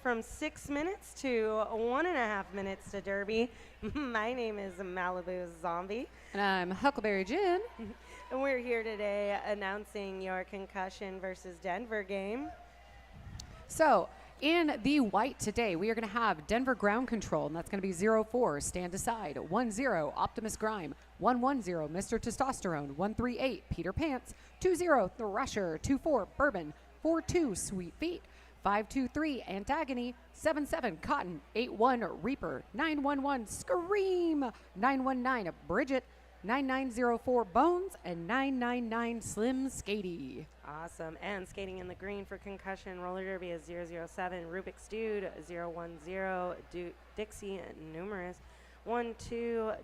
from 6 minutes to 1.5 minutes to Derby. My name is Malibu Zombie. And I'm Huckleberry Jin. And we're here today announcing your Concussion versus Denver game. So, in the white today, we are going to have Denver ground control, and that's going to be 0-4, stand aside, 1-0, Optimus Grime, 1-1-0, Mr. Testosterone, 1-3-8, Peter Pants, 2-0, Thrasher, 2-4, Bourbon, 4-2, Sweet Feet, 5-2-3, Antagony, 7-7, Cotton, 8-1, Reaper, 9-1-1, Scream, 9-1-9, Bridget, 9904 Bones, and 999 Slim Skatey. Awesome. And skating in the green for Concussion roller derby is 007 Rubik's Dude, 010 Dixie Numerous, 12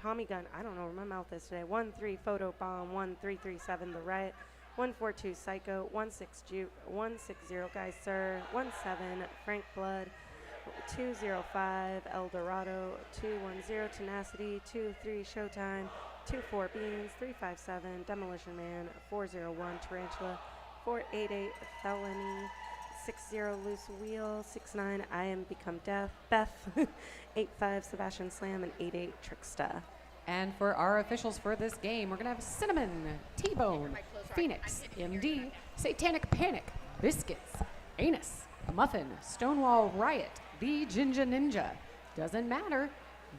Tommy Gun. I don't know where my mouth is today. 13 Photo Bomb, 1337 The Riot, 142 Psycho, 16 Juke, 160 Guy Sir, 17 Frank Blood, 205 El Dorado, 210 Tenacity, 23 Showtime, 24 Beans, 357 Demolition Man, 401 Tarantula, 488 Felony, 60 Loose Wheel, 69 I Am Become Death, Beth, 85 Sebastian Slam, and 88 Tricksta. And for our officials for this game, we're going to have Cinnamon, T-Bone, Phoenix, MD, Satanic Panic, Biscuits, Anus, Muffin, Stonewall Riot, The Ginger Ninja, Doesn't Matter,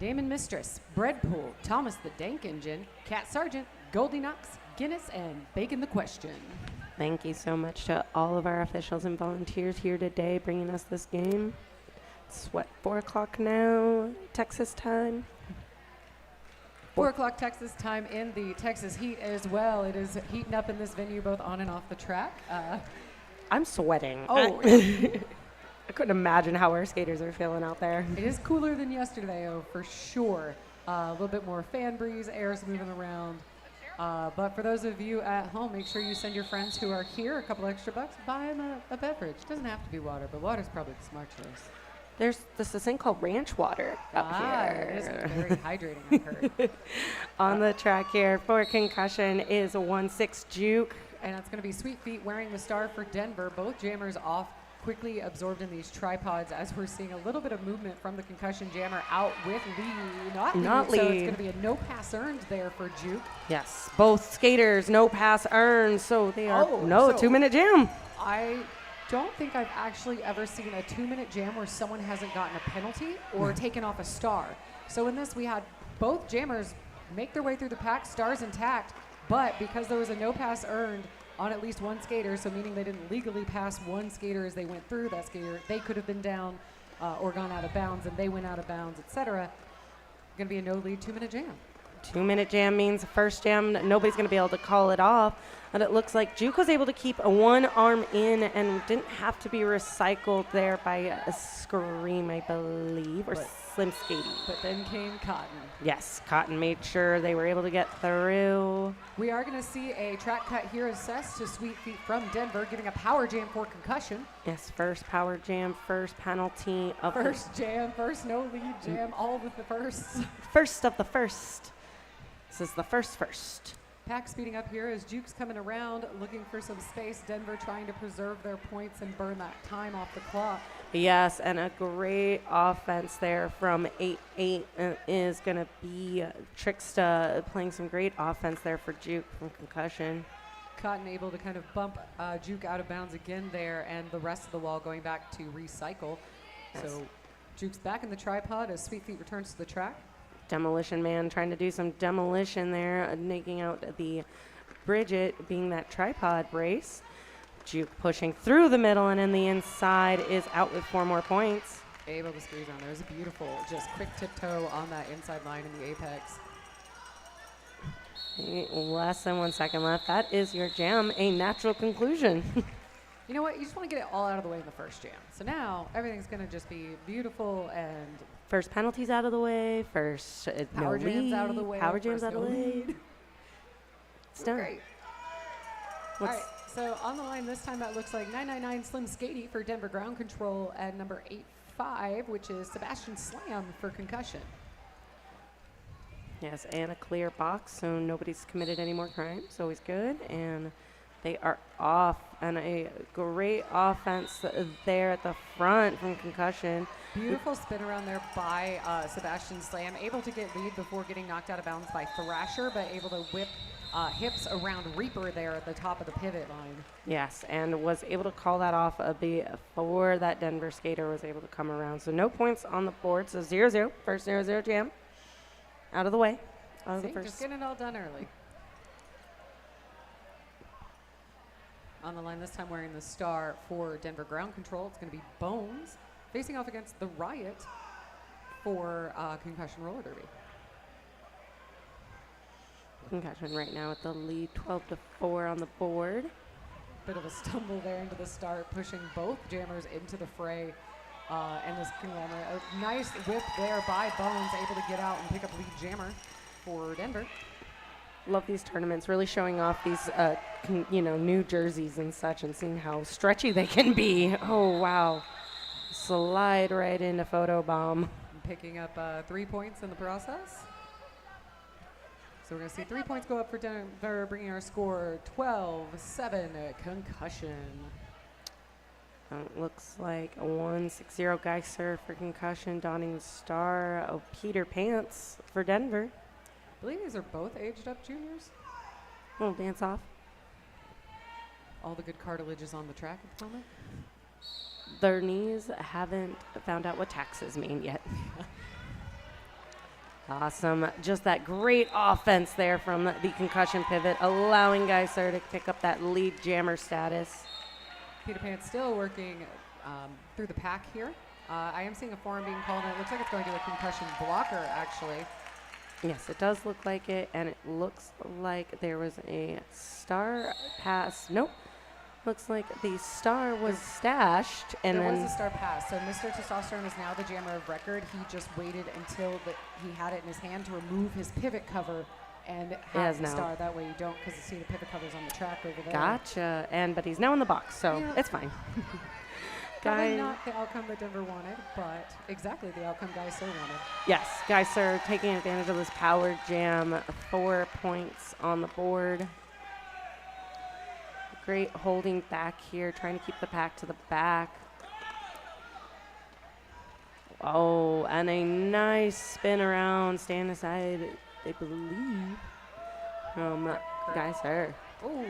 Damon Mistress, Breadpool, Thomas the Dank Engine, Cat Sergeant, Goldie Knox, Guinness, and Bacon the Question. Thank you so much to all of our officials and volunteers here today bringing us this game. It's what, 4 o'clock now, Texas time? 4 o'clock Texas time in the Texas heat as well. It is heating up in this venue both on and off the track. I'm sweating. Oh. I couldn't imagine how our skaters are feeling out there. It is cooler than yesterday, for sure. A little bit more fan breeze, air's moving around. But for those of you at home, make sure you send your friends who are here a couple extra bucks, buy them a beverage. It doesn't have to be water, but water's probably the smart choice. There's this thing called ranch water up here. It is very hydrating, I've heard. On the track here for Concussion is a 16 Juke. And it's going to be Sweet Feet wearing the star for Denver. Both jammers off, quickly absorbed in these tripods as we're seeing a little bit of movement from the Concussion jammer out with lead. Not lead. So it's going to be a no pass earned there for Juke. Yes, both skaters no pass earned, so they are 2-minute jam. I don't think I've actually ever seen a 2-minute jam where someone hasn't gotten a penalty or taken off a star. So in this, we had both jammers make their way through the pack, stars intact, but because there was a no pass earned on at least one skater, so meaning they didn't legally pass one skater as they went through that skater, they could have been down or gone out of bounds, and they went out of bounds, etc. Going to be a no lead 2-minute jam. 2-minute jam means the first jam, nobody's going to be able to call it off. And it looks like Juke was able to keep one arm in and didn't have to be recycled there by a Scream, I believe, or Slim Skatey. But then came Cotton. Yes, Cotton made sure they were able to get through. We are going to see a track cut here assessed to Sweet Feet from Denver, giving a power jam for Concussion. Yes, first power jam, first penalty of first jam, first no lead jam, all with the firsts. First of the first. This is the first. Pack speeding up here as Juke's coming around, looking for some space. Denver trying to preserve their points and burn that time off the clock. Yes, and a great offense there from 8-8 is going to be Tricksta playing some great offense there for Juke from Concussion. Cotton able to kind of bump Juke out of bounds again there, and the rest of the wall going back to recycle. Yes. So Juke's back in the tripod as Sweet Feet returns to the track. Demolition Man trying to do some demolition there, making out the Bridget being that tripod brace. Juke pushing through the middle and in the inside is out with 4 more points. Able to squeeze on. There's a beautiful, just quick tiptoe on that inside line in the apex. Less than 1 second left. That is your jam, a natural conclusion. You know what? You just want to get it all out of the way in the first jam. So now everything's going to just be beautiful and first penalties out of the way. First power jams out of the way. Power jams out of the way. It's done. Great. All right. So on the line this time, that looks like 999 Slim Skatey for Denver ground control and number 85, which is Sebastian Slam for Concussion. Yes, and a clear box, so nobody's committed any more crimes. Always good. And They are off, and a great offense there at the front from Concussion. Beautiful spin around there by Sebastian Slam, able to get lead before getting knocked out of bounds by Thrasher, but able to whip hips around Reaper there at the top of the pivot line. Yes, and was able to call that off before that Denver skater was able to come around. So no points on the board. So 0-0, first 0-0 jam. Out of the way. Out of the first. Just getting it all done early. On the line this time wearing the star for Denver Ground Control. It's going to be Bones facing off against the Riot for Concussion Roller Derby. Concussion right now with the lead 12-4 on the board. Bit of a stumble there into the start, pushing both jammers into the fray. And this conglomerate, a nice whip there by Bones, able to get out and pick up lead jammer for Denver. Love these tournaments, really showing off these, new jerseys and such, and seeing how stretchy they can be. Oh, wow. Slide right into Photobomb. Picking up 3 points in the process. So we're going to see 3 points go up for Denver, bringing our score 12-7, Concussion. Looks like a 1-6-0 Geiser for Concussion, donning the star of Peter Pants for Denver. I believe these are both aged up juniors. Little dance off. All the good cartilage is on the track at the moment. Their knees haven't found out what taxes mean yet. Awesome. Just that great offense there from the Concussion pivot, allowing Geiser to pick up that lead jammer status. Peter Pan still working through the pack here. I am seeing a forearm being called, and it looks like it's going to a concussion blocker, actually. Yes, it does look like it, and it looks like there was a star pass. Nope. Looks like the star was stashed, and there then was a star pass. So Mr. Testosterone is now the jammer of record. He just waited until he had it in his hand to remove his pivot cover and have the star. That way you don't, because you see the pivot covers on the track over there. Gotcha. But he's now in the box, so it's fine. Probably not the outcome that Denver wanted, but exactly the outcome Geiser wanted. Yes, Geiser taking advantage of this power jam. 4 points on the board. Great holding back here, trying to keep the pack to the back. Oh, and a nice spin around, stand aside, I believe, from Geiser. Ooh.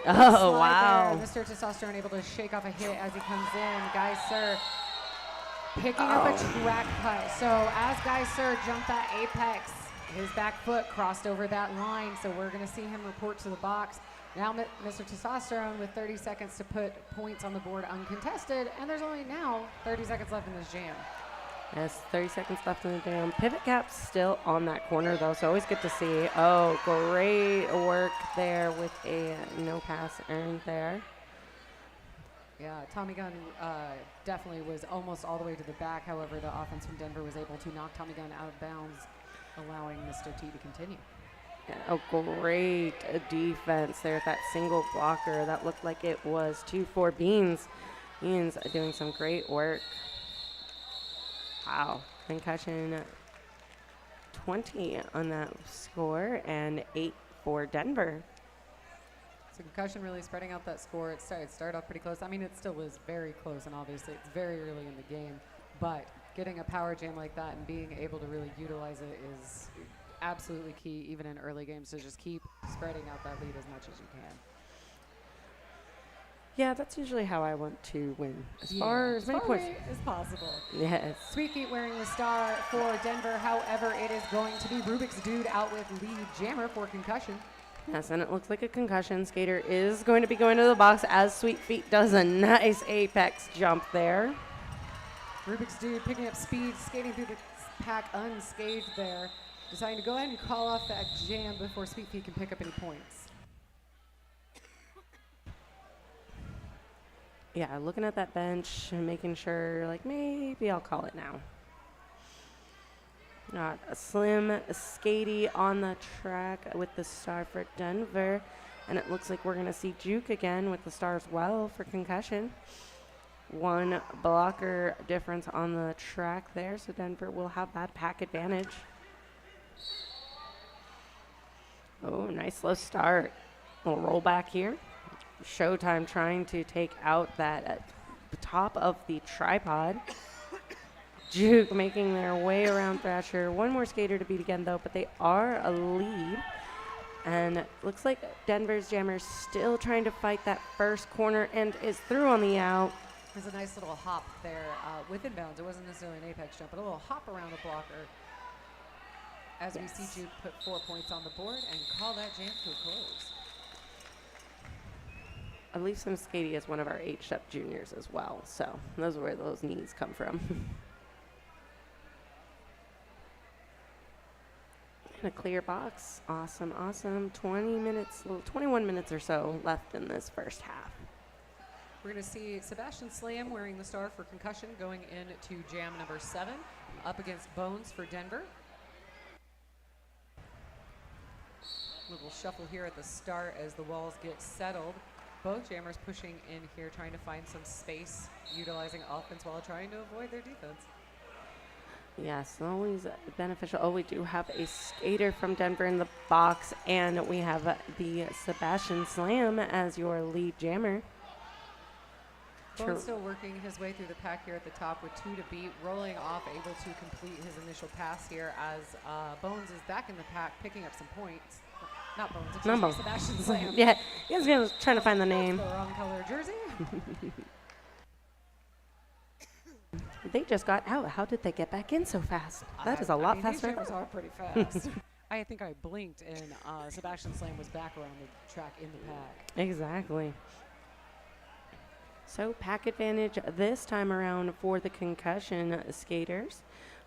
Oh, wow. There. Mr. Testosterone able to shake off a hit as he comes in. Geiser picking up a track cut. So as Geiser jumped that apex, his back foot crossed over that line. So we're going to see him report to the box. Now Mr. Testosterone with 30 seconds to put points on the board uncontested. And there's only now 30 seconds left in this jam. Yes, 30 seconds left in the jam. Pivot cap's still on that corner, though, so always good to see. Oh, great work there with a no pass earned there. Yeah, Tommy Gunn definitely was almost all the way to the back. However, the offense from Denver was able to knock Tommy Gunn out of bounds, allowing Mr. T to continue. Yeah, a great defense there with that single blocker. That looked like it was 2-4 Beans. Beans doing some great work. Wow, Concussion 20 on that score and 8 for Denver. So Concussion really spreading out that score. It started off pretty close. I mean, it still was very close, and obviously it's very early in the game. But getting a power jam like that and being able to really utilize it is absolutely key, even in early games, to just keep spreading out that lead as much as you can. Yeah, that's usually how I want to win. As far as many points as possible. Yes. Sweet Feet wearing the star for Denver. However, it is going to be Rubik's Dude out with lead jammer for Concussion. Yes, and it looks like a Concussion skater is going to be going to the box as Sweet Feet does a nice apex jump there. Rubik's Dude picking up speed, skating through the pack unscathed there. Deciding to go ahead and call off that jam before Sweet Feet can pick up any points. Yeah, looking at that bench and making sure, like, maybe I'll call it now. Not a slim skatey on the track with the star for Denver. And it looks like we're going to see Juke again with the star as well for Concussion. 1 blocker difference on the track there, so Denver will have that pack advantage. Oh, nice slow start. Little roll back here. Showtime trying to take out that top of the tripod. Juke making their way around Thrasher. One more skater to beat again, though, but they are a lead. And looks like Denver's Jammer still trying to fight that first corner and is through on the out. There's a nice little hop there with inbounds. It wasn't necessarily an apex jump, but a little hop around the blocker as we see Juke put 4 points on the board and call that jam to a close. I believe some Skady is one of our H-step juniors as well, so those are where those knees come from. And a clear box. Awesome, awesome. 21 minutes or so left in this first half. We're going to see Sebastian Slam wearing the star for Concussion going into jam number 7 up against Bones for Denver. Little shuffle here at the start as the walls get settled. Both jammers pushing in here, trying to find some space, utilizing offense while trying to avoid their defense. Yes, always beneficial. Oh, we do have a skater from Denver in the box, and we have the Sebastian Slam as your lead jammer. Bones still working his way through the pack here at the top with 2 to beat, rolling off, able to complete his initial pass here as Bones is back in the pack, picking up some points. Not Bones, excuse me, Sebastian Slam. Yeah, he was trying to find the name. That's the wrong color jersey. They just got out. How did they get back in so fast? That is a lot faster. These jammers are pretty fast. I think I blinked and Sebastian Slam was back around the track in the pack. Exactly. So pack advantage this time around for the Concussion skaters.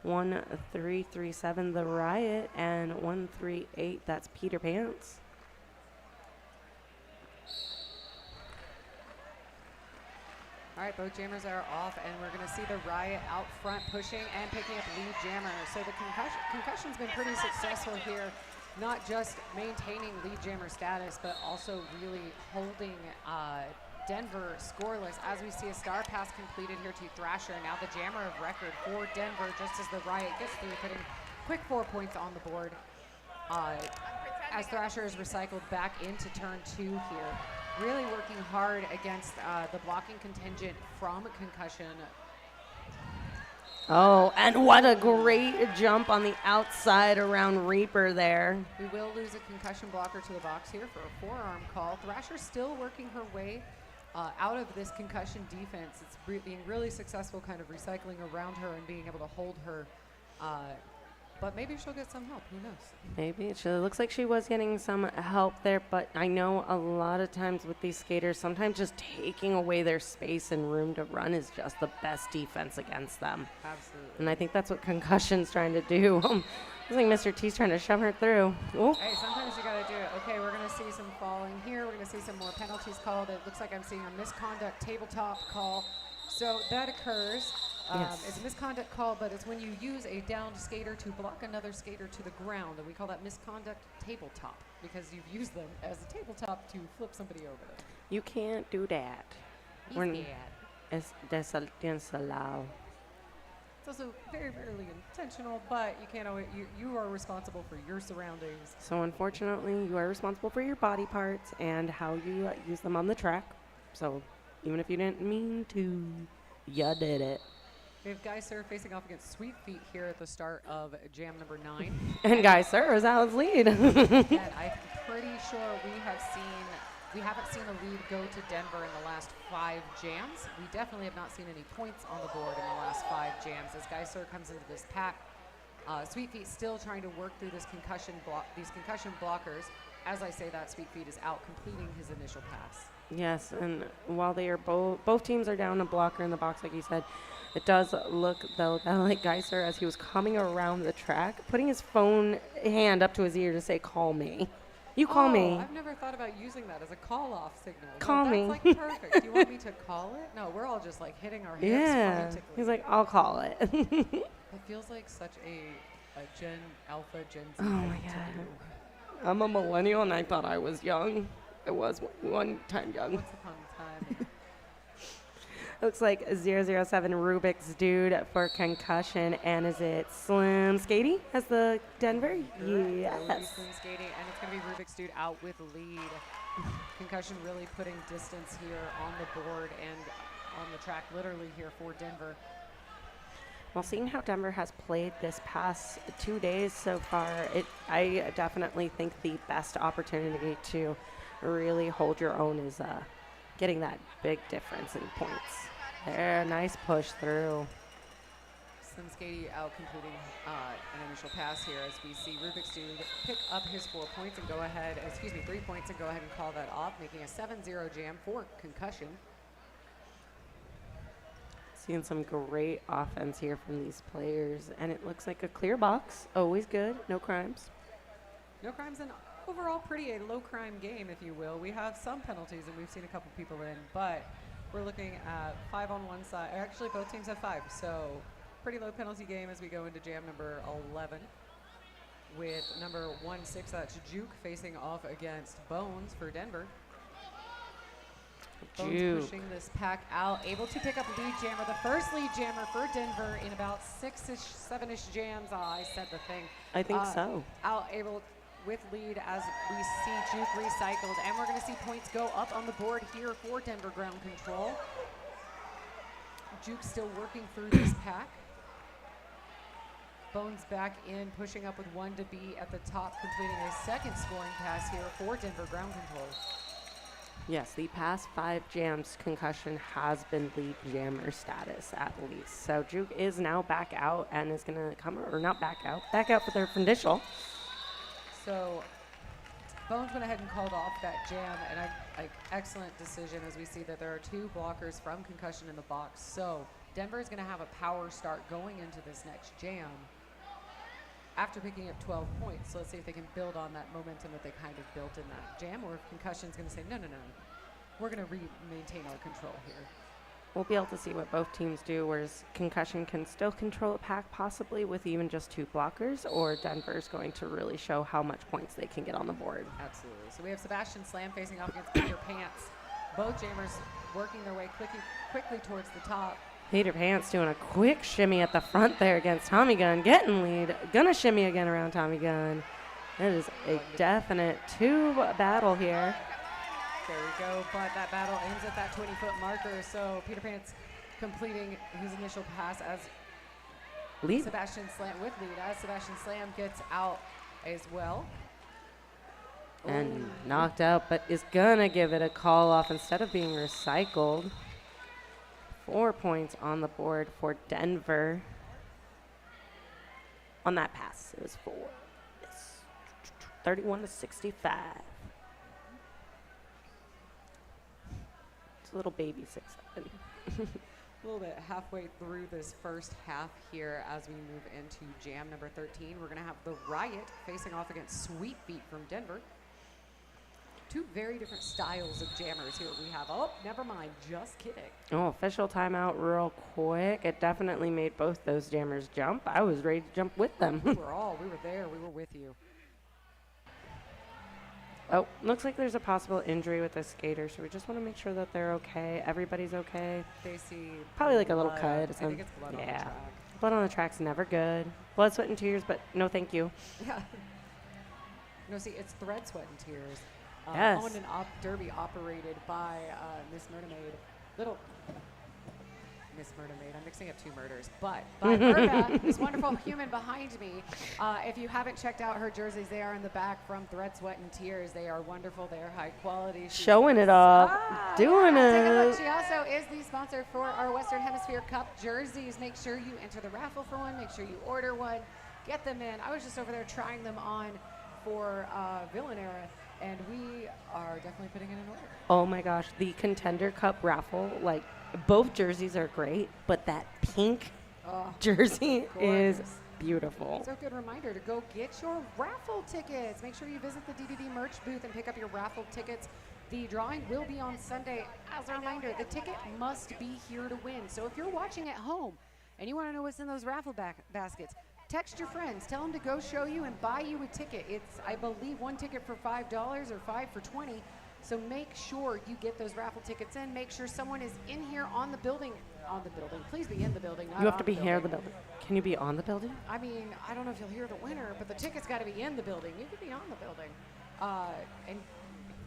1-3-3-7 the Riot and 1-3-8 that's Peter Pants. All right, both jammers are off, and we're going to see the Riot out front pushing and picking up lead jammer. So the Concussion's been pretty successful here, not just maintaining lead jammer status, but also really holding Denver scoreless as we see a star pass completed here to Thrasher. Now the jammer of record for Denver, just as the Riot gets through, putting quick 4 points on the board as Thrasher is recycled back into turn 2 here. Really working hard against the blocking contingent from Concussion. Oh, and what a great jump on the outside around Reaper there. We will lose a Concussion blocker to the box here for a forearm call. Thrasher still working her way out of this Concussion defense. It's being really successful kind of recycling around her and being able to hold her. But maybe she'll get some help. Who knows? Maybe. She looks like she was getting some help there, but I know a lot of times with these skaters, sometimes just taking away their space and room to run is just the best defense against them. Absolutely. And I think that's what Concussion's trying to do. Looks like Mr. T's trying to shove her through. Ooh. Hey, sometimes you got to do it. Okay, we're going to see some falling here. We're going to see some more penalties called. It looks like I'm seeing a misconduct tabletop call. So that occurs. Yes. It's a misconduct call, but it's when you use a downed skater to block another skater to the ground, and we call that misconduct tabletop because you've used them as a tabletop to flip somebody over. You can't do that. Es desalado. It's also very rarely intentional, but you can't always, you are responsible for your surroundings. So unfortunately, you are responsible for your body parts and how you use them on the track. So even if you didn't mean to, you did it. We have Guy Sir facing off against Sweet Feet here at the start of jam number 9. And Guy Sir is out of lead. And I'm pretty sure we haven't seen a lead go to Denver in the last 5 jams. We definitely have not seen any points on the board in the last 5 jams as Guy Sir comes into this pack. Sweet Feet still trying to work through these concussion blockers. As I say that, Sweet Feet is out completing his initial pass. Yes, and while they are both teams are down a blocker in the box, like you said, it does look, though, that like Geiser, as he was coming around the track, putting his phone hand up to his ear to say, call me. You call me. I've never thought about using that as a call-off signal. Call me. That's like perfect. Do you want me to call it? No, we're all just like hitting our hands frantically. He's like, I'll call it. It feels like such a Gen Alpha, Gen Z. Oh my God. I'm a millennial and I thought I was young. I was one time young. Once upon a time. Looks like 007 Rubik's Dude for Concussion. And is it Slim Skady as the Denver? Correct. Yes. Slim Skady, and it's going to be Rubik's Dude out with lead. Concussion really putting distance here on the board and on the track literally here for Denver. Well, seeing how Denver has played this past 2 days so far, I definitely think the best opportunity to really hold your own is getting that big difference in points. There, nice push through. Simskady out completing an initial pass here as we see Rubik's Dude pick up his 3 points and go ahead and call that off, making a 7-0 jam for Concussion. Seeing some great offense here from these players, and it looks like a clear box. Always good, no crimes. No crimes, and overall pretty a low crime game, if you will. We have some penalties, and we've seen a couple people in, but we're looking at 5 on one side. Actually, both teams have 5, so pretty low penalty game as we go into jam number 11 with number 16, that's Juke, facing off against Bones for Denver. Bones Juke pushing this pack out, able to pick up lead jammer, the first lead jammer for Denver in about 6-ish, 7-ish jams. I said the thing. I think so. Out able with lead as we see Juke recycled, and we're going to see points go up on the board here for Denver ground control. Juke still working through this pack. Bones back in, pushing up with 1 to be at the top, completing a second scoring pass here for Denver ground control. Yes, the past 5 jams, Concussion has been lead jammer status at least. So Juke is now back out and is going to come, or not back out for their initial. So Bones went ahead and called off that jam, and excellent decision as we see that there are 2 blockers from Concussion in the box. So Denver is going to have a power start going into this next jam after picking up 12 points. So let's see if they can build on that momentum that they kind of built in that jam, or if Concussion's going to say, no, we're going to maintain our control here. We'll be able to see what both teams do, whereas Concussion can still control a pack possibly with even just 2 blockers, or Denver's going to really show how much points they can get on the board. Absolutely. So we have Sebastian Slam facing off against Peter Pants. Both jammers working their way quickly towards the top. Peter Pants doing a quick shimmy at the front there against Tommy Gun, getting lead. Gonna shimmy again around Tommy Gun. That is a definite 2 battle here. There we go, but that battle ends at that 20-foot marker, so Peter Pants completing his initial pass as Lead. Sebastian Slam with lead, as Sebastian Slam gets out as well. And knocked out, but is gonna give it a call off instead of being recycled. 4 points on the board for Denver. On that pass, it was 4. Yes. 31-65. It's a little baby 6-7. A little bit halfway through this first half here as we move into jam number 13. We're going to have the Riot facing off against Sweet Feet from Denver. 2 very different styles of jammers here we have. Oh, never mind, just kidding. Oh, official timeout real quick. It definitely made both those jammers jump. I was ready to jump with them. We were there, we were with you. Oh, looks like there's a possible injury with the skater, so we just want to make sure that they're okay. Everybody's okay. They see probably like a little cut. I think it's blood on the track. Blood on the track's never good. Blood, sweat, and tears, but no thank you. Yeah. No, see, it's Thread, Sweat, and Tears. Yes. Owned and derby operated by Miss Murdermaid. Miss Murdermaid. I'm mixing up 2 murders. But Murda, this wonderful human behind me, if you haven't checked out her jerseys, they are in the back from Thread, Sweat, and Tears. They are wonderful. They are high quality. Showing it off. Doing it. Take a look. She also is the sponsor for our Western Hemisphere Cup jerseys. Make sure you enter the raffle for one. Make sure you order one. Get them in. I was just over there trying them on for Villain Era, and we are definitely putting it in order. Oh my gosh, the Contender Cup raffle, like both jerseys are great, but that pink jersey is beautiful. So a good reminder to go get your raffle tickets. Make sure you visit the DDD merch booth and pick up your raffle tickets. The drawing will be on Sunday. As a reminder, the ticket must be here to win. So if you're watching at home and you want to know what's in those raffle baskets, text your friends. Tell them to go show you and buy you a ticket. It's, I believe, 1 ticket for $5 or 5 for $20. So make sure you get those raffle tickets in. Make sure someone is in here on the building. Please be in the building. You have to be here in the building. Can you be on the building? I mean, I don't know if you'll hear the winner, but the ticket's got to be in the building. You could be on the building. And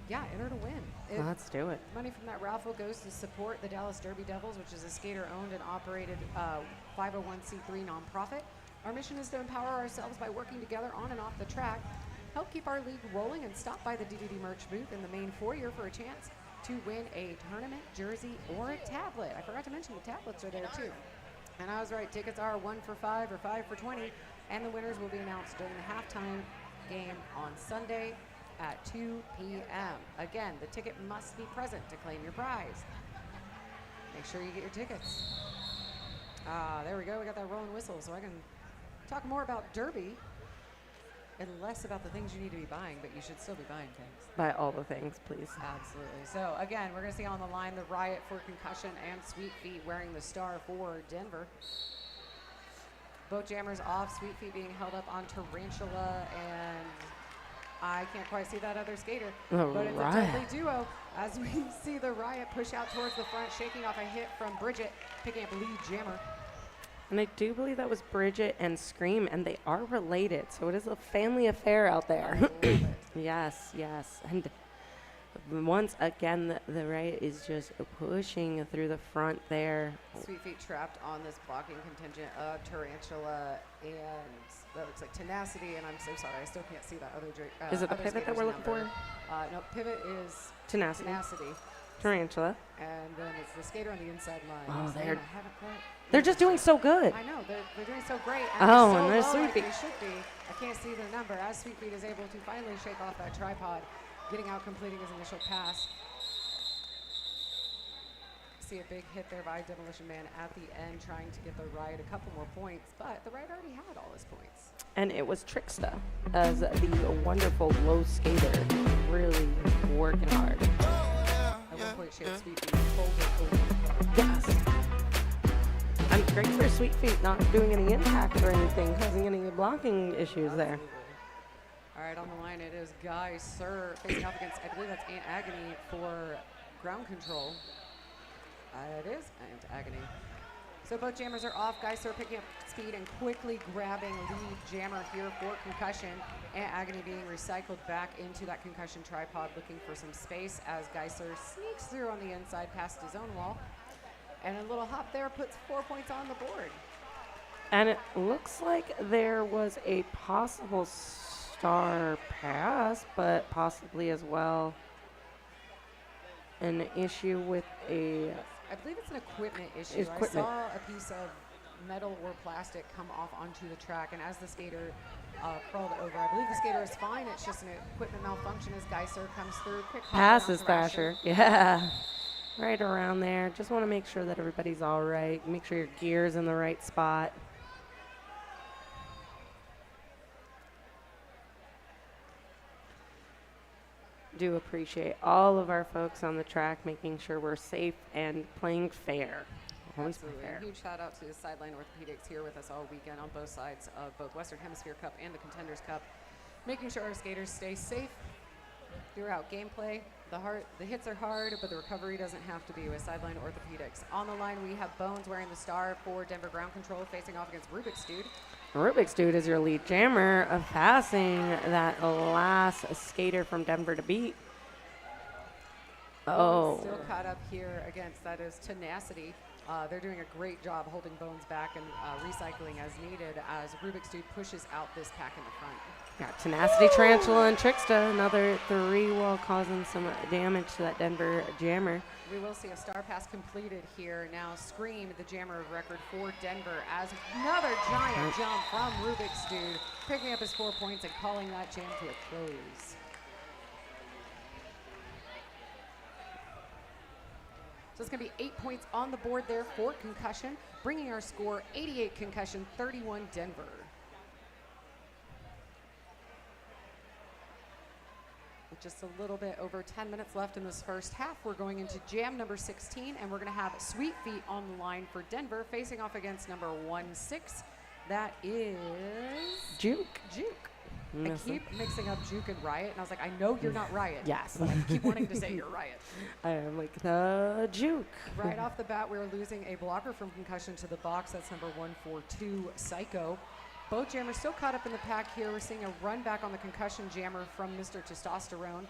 Yeah, enter to win. Let's do it. Money from that raffle goes to support the Dallas Derby Devils, which is a skater-owned and operated 501c3 nonprofit. Our mission is to empower ourselves by working together on and off the track, help keep our league rolling, and stop by the DDD merch booth in the main foyer for a chance to win a tournament jersey or a tablet. I forgot to mention the tablets are there too. And I was right, tickets are 1 for $5 or 5 for $20, and the winners will be announced during the halftime game on Sunday at 2 p.m. Again, the ticket must be present to claim your prize. Make sure you get your tickets. There we go, we got that rolling whistle, so I can talk more about Derby and less about the things you need to be buying, but you should still be buying things. Buy all the things, please. Absolutely. So again, we're gonna see on the line the Riot for Concussion and Sweet Feet wearing the star for Denver. Both jammers off, Sweet Feet being held up on Tarantula, and I can't quite see that other skater, but it's a deadly duo as we see the Riot push out towards the front, shaking off a hit from Bridget, picking up lead jammer. And I do believe that was Bridget and Scream, and they are related, so it is a family affair out there. Yes, yes. And once again, the Riot is just pushing through the front there. Sweet Feet trapped on this blocking contingent of Tarantula, and that looks like Tenacity, and I'm so sorry, I still can't see that other Is it the pivot that we're looking for? No, pivot is Tenacity. Tarantula. And then it's the skater on the inside line. Oh, They're just doing so good. I know, they're doing so great. And so and there's low Sweet like Feet. they should be. I can't see their number as Sweet Feet is able to finally shake off that tripod, getting out, completing his initial pass. See a big hit there by Demolition Man at the end, trying to get the Riot a couple more points, but the Riot already had all his points. And it was Tricksta as the wonderful low skater, really working hard. At one point, she had Sweet Feet folded over. Yes. And great for Sweet Feet not doing any impact or anything, causing any blocking issues there. All right, on the line it is Guy Sir facing off against, I believe that's Aunt Agony for ground control. It is Aunt Agony. So both jammers are off. Guy Sir picking up speed and quickly grabbing lead jammer here for Concussion. Aunt Agony being recycled back into that Concussion tripod, looking for some space as Guy Sir sneaks through on the inside past his own wall. And a little hop there puts 4 points on the board. And it looks like there was a possible star pass, but possibly as well an issue with a... I believe it's an equipment issue. I saw a piece of metal or plastic come off onto the track, and as the skater crawled over, I believe the skater is fine. It's just an equipment malfunction as Guy Sir comes through. Quick passes Thrasher. Yeah. Right around there. Just want to make sure that everybody's all right. Make sure your gear's in the right spot. Do appreciate all of our folks on the track making sure we're safe and playing fair. Always Absolutely. fair. Huge shout out to the Sideline Orthopedics here with us all weekend on both sides of both Western Hemisphere Cup and the Contenders Cup, making sure our skaters stay safe throughout gameplay. The hits are hard, but the recovery doesn't have to be with Sideline Orthopedics. On the line, we have Bones wearing the star for Denver Ground Control, facing off against Rubik's Dude. Rubik's Dude is your lead jammer of passing that last skater from Denver to beat. Oh. Still caught up here against, that is Tenacity. They're doing a great job holding Bones back and recycling as needed as Rubik's Dude pushes out this pack in the front. Got Tenacity, Tarantula, and Tricksta. Another 3 while causing some damage to that Denver jammer. We will see a star pass completed here. Now Scream, the jammer of record for Denver, as another giant jump from Rubik's Dude, picking up his 4 points and calling that jam to a close. So it's going to be 8 points on the board there for Concussion, bringing our score 88 Concussion, 31 Denver. With just a little bit over 10 minutes left in this first half, we're going into jam number 16, and we're going to have Sweet Feet on the line for Denver, facing off against number 1-6. That is Juke. I keep mixing up Juke and Riot, and I was like, I know you're not Riot. Yes. But I keep wanting to say you're Riot. I am like the Juke. Right off the bat, we're losing a blocker from Concussion to the box. That's number 142, Psycho. Both jammers still caught up in the pack here. We're seeing a run back on the Concussion jammer from Mr. Testosterone.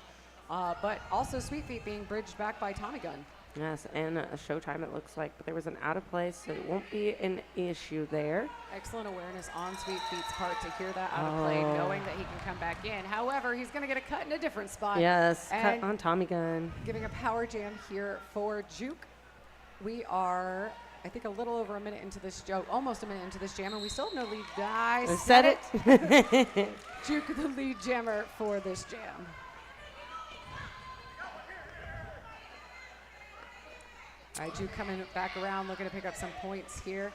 but also Sweet Feet being bridged back by Tommy Gun. Yes, and a showtime it looks like, but there was an out of place, so it won't be an issue there. Excellent awareness on Sweet Feet's part to hear that out of play, knowing that he can come back in. However, he's going to get a cut in a different spot. Yes, and cut on Tommy Gun. Giving a power jam here for Juke. We are, I think, a little over a minute into this joke, almost a minute into this jam, and we still have no lead. I said it. Juke, the lead jammer for this jam. All right, Juke coming back around, looking to pick up some points here.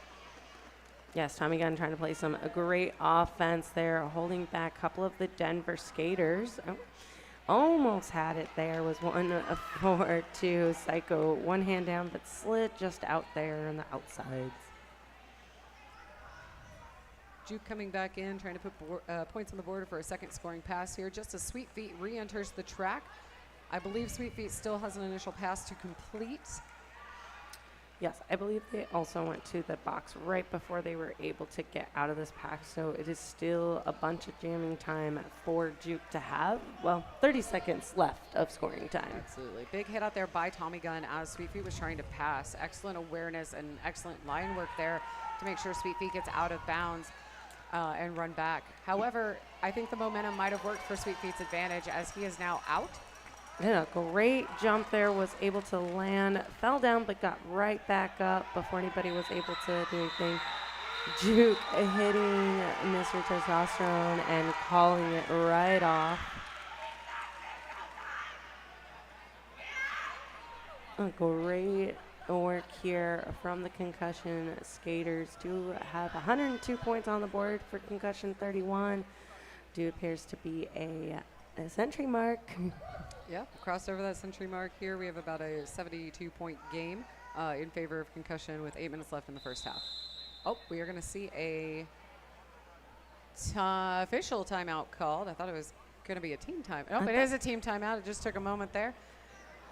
Yes, Tommy Gunn trying to play some great offense there, holding back a couple of the Denver skaters. Oh, almost had it there, was 1-4-2. Psycho, one hand down, but slid just out there on the outsides. Juke coming back in, trying to put points on the board for a second scoring pass here. Just as Sweet Feet re-enters the track. I believe Sweet Feet still has an initial pass to complete. Yes, I believe they also went to the box right before they were able to get out of this pack, so it is still a bunch of jamming time for Juke to have. Well, 30 seconds left of scoring time. Absolutely. Big hit out there by Tommy Gunn as Sweet Feet was trying to pass. Excellent awareness and excellent line work there to make sure Sweet Feet gets out of bounds and run back. However, I think the momentum might have worked for Sweet Feet's advantage as he is now out. Yeah, great jump there, was able to land, fell down, but got right back up before anybody was able to do anything. Juke hitting Mr. Testosterone and calling it right off. A great work here from the Concussion skaters. Do have 102 points on the board for Concussion 31. Do appears to be a century mark. Yeah, crossed over that century mark here. We have about a 72-point game in favor of Concussion with 8 minutes left in the first half. Oh, we are going to see a official timeout called. I thought it was going to be a team time. Oh, it is a team timeout. It just took a moment there.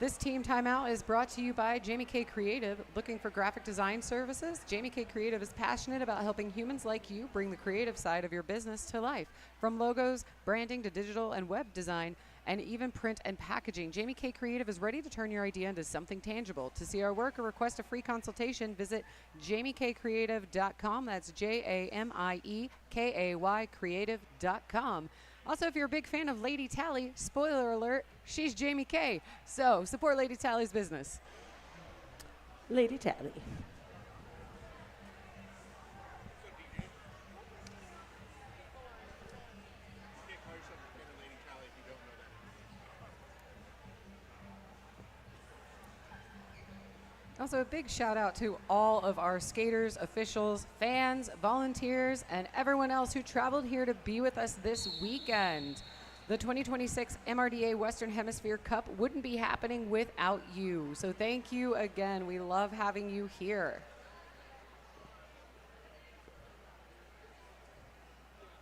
This team timeout is brought to you by Jamie K Creative. Looking for graphic design services? Jamie K Creative is passionate about helping humans like you bring the creative side of your business to life. From logos, branding to digital and web design, and even print and packaging, Jamie K Creative is ready to turn your idea into something tangible. To see our work or request a free consultation, visit jamiekcreative.com. That's JAMIEKAY creative.com. Also, if you're a big fan of Lady Tally, spoiler alert, she's Jamie K. So support Lady Tally's business. Lady Tally. Also, a big shout out to all of our skaters, officials, fans, volunteers, and everyone else who traveled here to be with us this weekend. The 2026 MRDA Western Hemisphere Cup wouldn't be happening without you. So thank you again. We love having you here.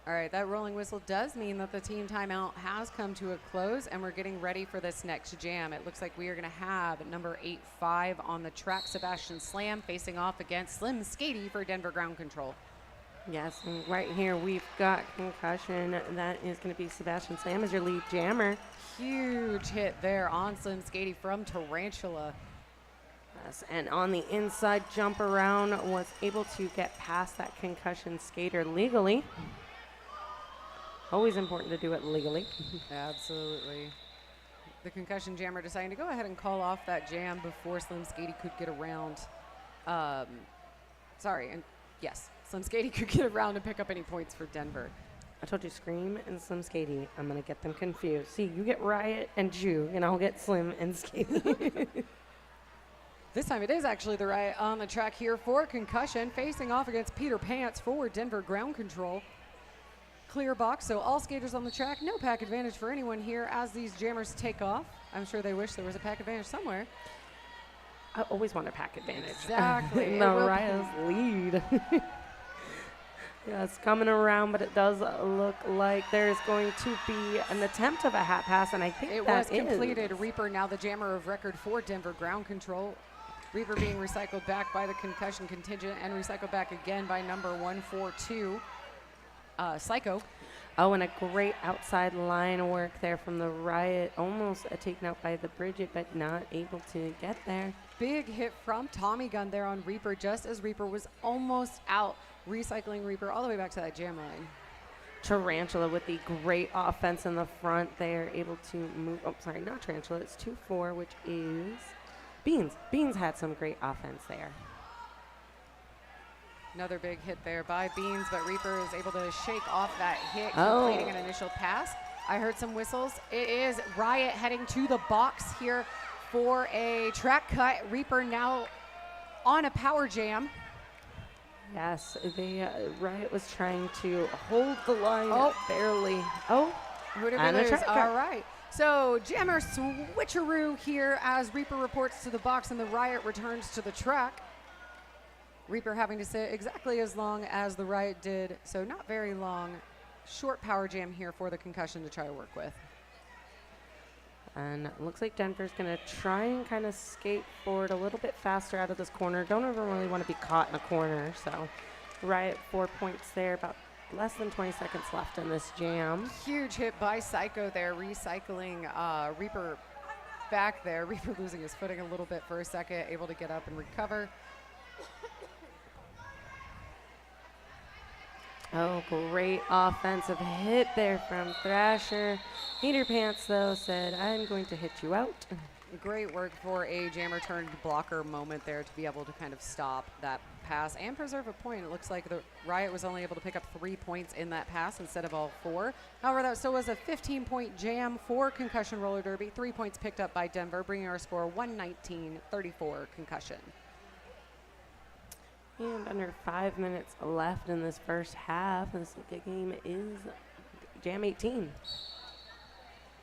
All right, that rolling whistle does mean that the team timeout has come to a close, and we're getting ready for this next jam. It looks like we are going to have number 8-5 on the track, Sebastian Slam, facing off against Slim Skady for Denver Ground Control. Yes, and right here we've got Concussion. That is going to be Sebastian Slam as your lead jammer. Huge hit there on Slim Skady from Tarantula. Yes, and on the inside jump around, was able to get past that Concussion skater legally. Always important to do it legally. Absolutely. The Concussion jammer deciding to go ahead and call off that jam before Slim Skady could get around. Yes, Slim Skady could get around and pick up any points for Denver. I told you, Scream and Slim Skady. I'm going to get them confused. See, you get Riot and Jew, and I'll get Slim and Skady. This time it is actually the Riot on the track here for Concussion, facing off against Peter Pants for Denver Ground Control. Clear box, so all skaters on the track. No pack advantage for anyone here as these jammers take off. I'm sure they wish there was a pack advantage somewhere. I always want a pack advantage. Exactly. The Riot's lead. Yeah, it's coming around, but it does look like there's going to be an attempt of a hat pass, and I think it was completed. Reaper now the jammer of record for Denver Ground Control. Reaper being recycled back by the Concussion contingent and recycled back again by number 142. Psycho. Oh, and a great outside line work there from the Riot. Almost taken out by the Bridget, but not able to get there. Big hit from Tommy Gun there on Reaper, just as Reaper was almost out, recycling Reaper all the way back to that jam line. Tarantula with the great offense in the front there, able to move. Oh, sorry, not Tarantula. It's 2-4, which is Beans. Beans had some great offense there. Another big hit there by Beans, but Reaper is able to shake off that hit, completing an initial pass. I heard some whistles. It is Riot heading to the box here for a track cut. Reaper now on a power jam. Yes, the Riot was trying to hold the line barely. Who did we lose? All right. So jammer switcheroo here as Reaper reports to the box and the Riot returns to the track. Reaper having to sit exactly as long as the Riot did, so not very long. Short power jam here for the Concussion to try to work with. And it looks like Denver's going to try and kind of skate forward a little bit faster out of this corner. Don't ever really want to be caught in a corner. So Riot 4 points there, about less than 20 seconds left in this jam. Huge hit by Psycho there, recycling Reaper back there. Reaper losing his footing a little bit for a second, able to get up and recover. Oh, great offensive hit there from Thrasher. Meter Pants, though, said, I'm going to hit you out. Great work for a jammer turned blocker moment there to be able to kind of stop that pass and preserve a point. It looks like the Riot was only able to pick up 3 points in that pass instead of all 4. However, that still was a 15-point jam for Concussion Roller Derby. 3 points picked up by Denver, bringing our score 119-34 Concussion. And under 5 minutes left in this first half. This game is Jam 18.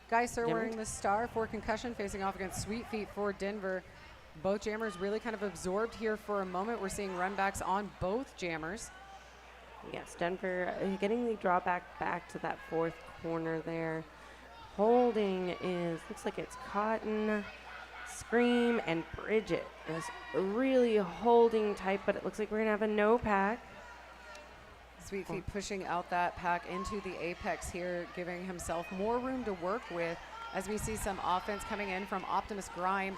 Geiser wearing the star for Concussion, facing off against Sweet Feet for Denver. Both jammers really kind of absorbed here for a moment. We're seeing runbacks on both jammers. Yes, Denver getting the drawback back to that fourth corner there. Holding is, looks like it's Cotton, Scream, and Bridget is really holding tight, but it looks like we're gonna have a no pack. Sweet Feet pushing out that pack into the apex here, giving himself more room to work with as we see some offense coming in from Optimus Grime.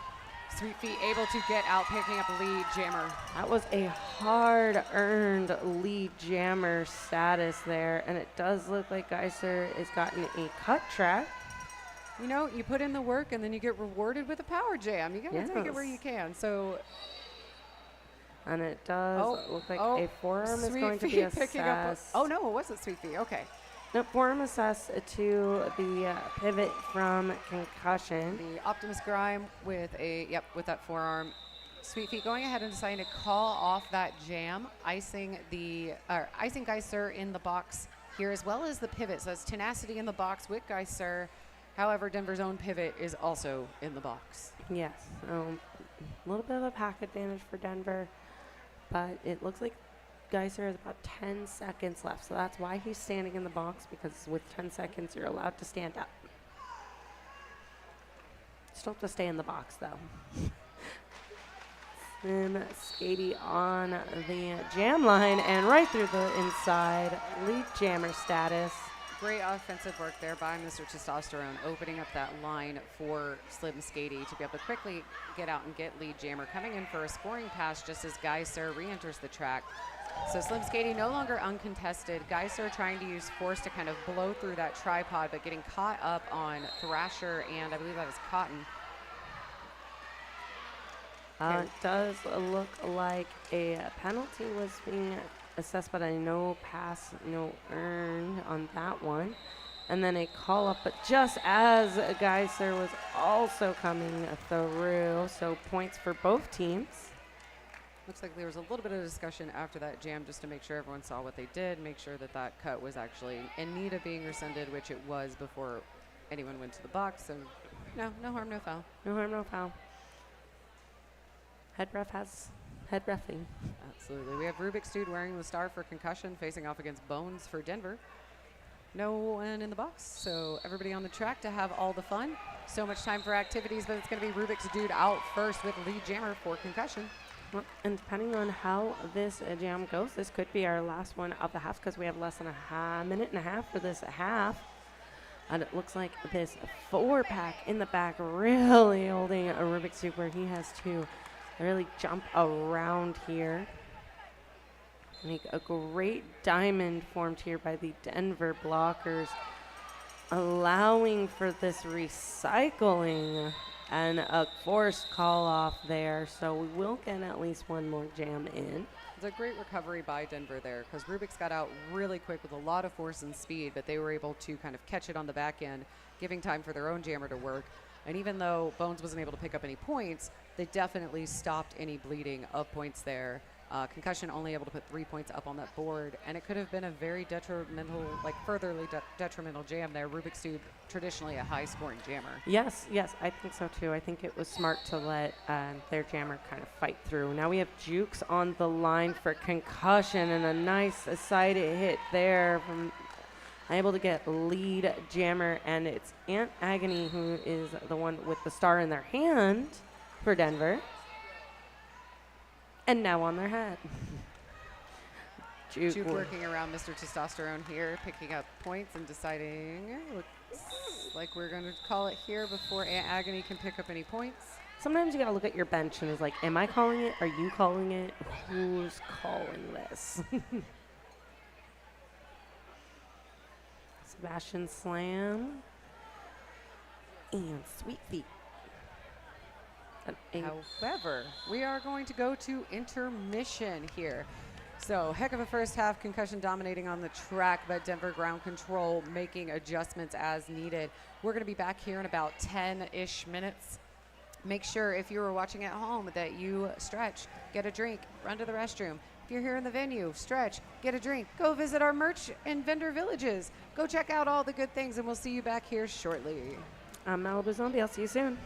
Sweet Feet able to get out, picking up the lead jammer. That was a hard-earned lead jammer status there, and it does look like Geiser has gotten a cut track. You know, you put in the work and then you get rewarded with a power jam. You gotta take it where you can. So, and it does look like a forearm is going to be assessed. Oh no, it wasn't Sweet Feet. Okay. No, forearm assessed to the pivot from Concussion. The Optimus Grime with with that forearm. Sweet Feet going ahead and deciding to call off that jam, icing Geiser in the box here as well as the pivot. So it's Tenacity in the box with Geiser. However, Denver's own pivot is also in the box. Yes, a little bit of a pack advantage for Denver, but it looks like Geiser has about 10 seconds left, so that's why he's standing in the box, because with 10 seconds, you're allowed to stand up. Still have to stay in the box, though. Slim Skady on the jam line, and right through the inside, lead jammer status. Great offensive work there by Mr. Testosterone, opening up that line for Slim Skady to be able to quickly get out and get lead jammer. Coming in for a scoring pass just as Geiser re-enters the track. So Slim Skady no longer uncontested. Geiser trying to use force to kind of blow through that tripod, but getting caught up on Thrasher and I believe that was Cotton. It does look like a penalty was being assessed, but a no pass, no earned on that one. And then a call up, but just as Geiser was also coming through, so points for both teams. Looks like there was a little bit of discussion after that jam just to make sure everyone saw what they did, make sure that that cut was actually in need of being rescinded, which it was before anyone went to the box. So no harm, no foul. No harm, no foul. Head ref has head reffing. Absolutely. We have Rubik's Dude wearing the star for Concussion, facing off against Bones for Denver. No one in the box, so everybody on the track to have all the fun. So much time for activities, but it's going to be Rubik's Dude out first with lead jammer for Concussion. Well, and depending on how this jam goes, this could be our last one of the half because we have less than a minute and a half for this half. And it looks like this 4-pack in the back really holding a Rubik's Cube where he has to really jump around here. Make a great diamond formed here by the Denver blockers, allowing for this recycling and a forced call off there. So we will get at least one more jam in. It's a great recovery by Denver there because Rubik's got out really quick with a lot of force and speed, but they were able to kind of catch it on the back end, giving time for their own jammer to work. And even though Bones wasn't able to pick up any points, they definitely stopped any bleeding of points there. Concussion only able to put 3 points up on that board, and it could have been a very detrimental, like furtherly detrimental jam there. Rubik's Cube, traditionally a high-scoring jammer. Yes, I think so too. I think it was smart to let their jammer kind of fight through. Now we have Jukes on the line for Concussion, and a nice side hit there from able to get lead jammer, and it's Aunt Agony who is the one with the star in their hand for Denver. And now on their head. Juke working around Mr. Testosterone here, picking up points and deciding, looks like we're going to call it here before Aunt Agony can pick up any points. Sometimes you got to look at your bench and it's like, am I calling it? Are you calling it? Who's calling this? Sebastian Slam. And Sweet Feet. However, we are going to go to intermission here. So heck of a first half, Concussion dominating on the track, but Denver ground control making adjustments as needed. We're going to be back here in about 10-ish minutes. Make sure if you were watching at home that you stretch, get a drink, run to the restroom. If you're here in the venue, stretch, get a drink, go visit our merch and vendor villages. Go check out all the good things, and we'll see you back here shortly. I'm Malibu Zombie. I'll see you soon.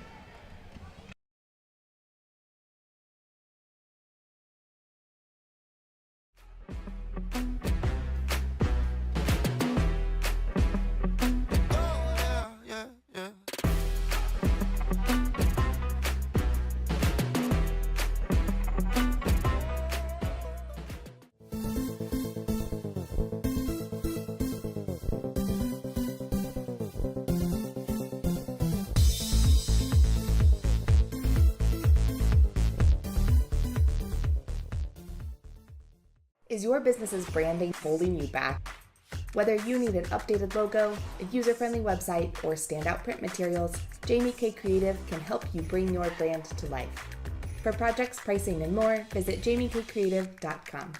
Is your business's branding holding you back? Whether you need an updated logo, a user-friendly website, or standout print materials, Jamie K Creative can help you bring your brand to life. For projects, pricing, and more, visit jamiekcreative.com.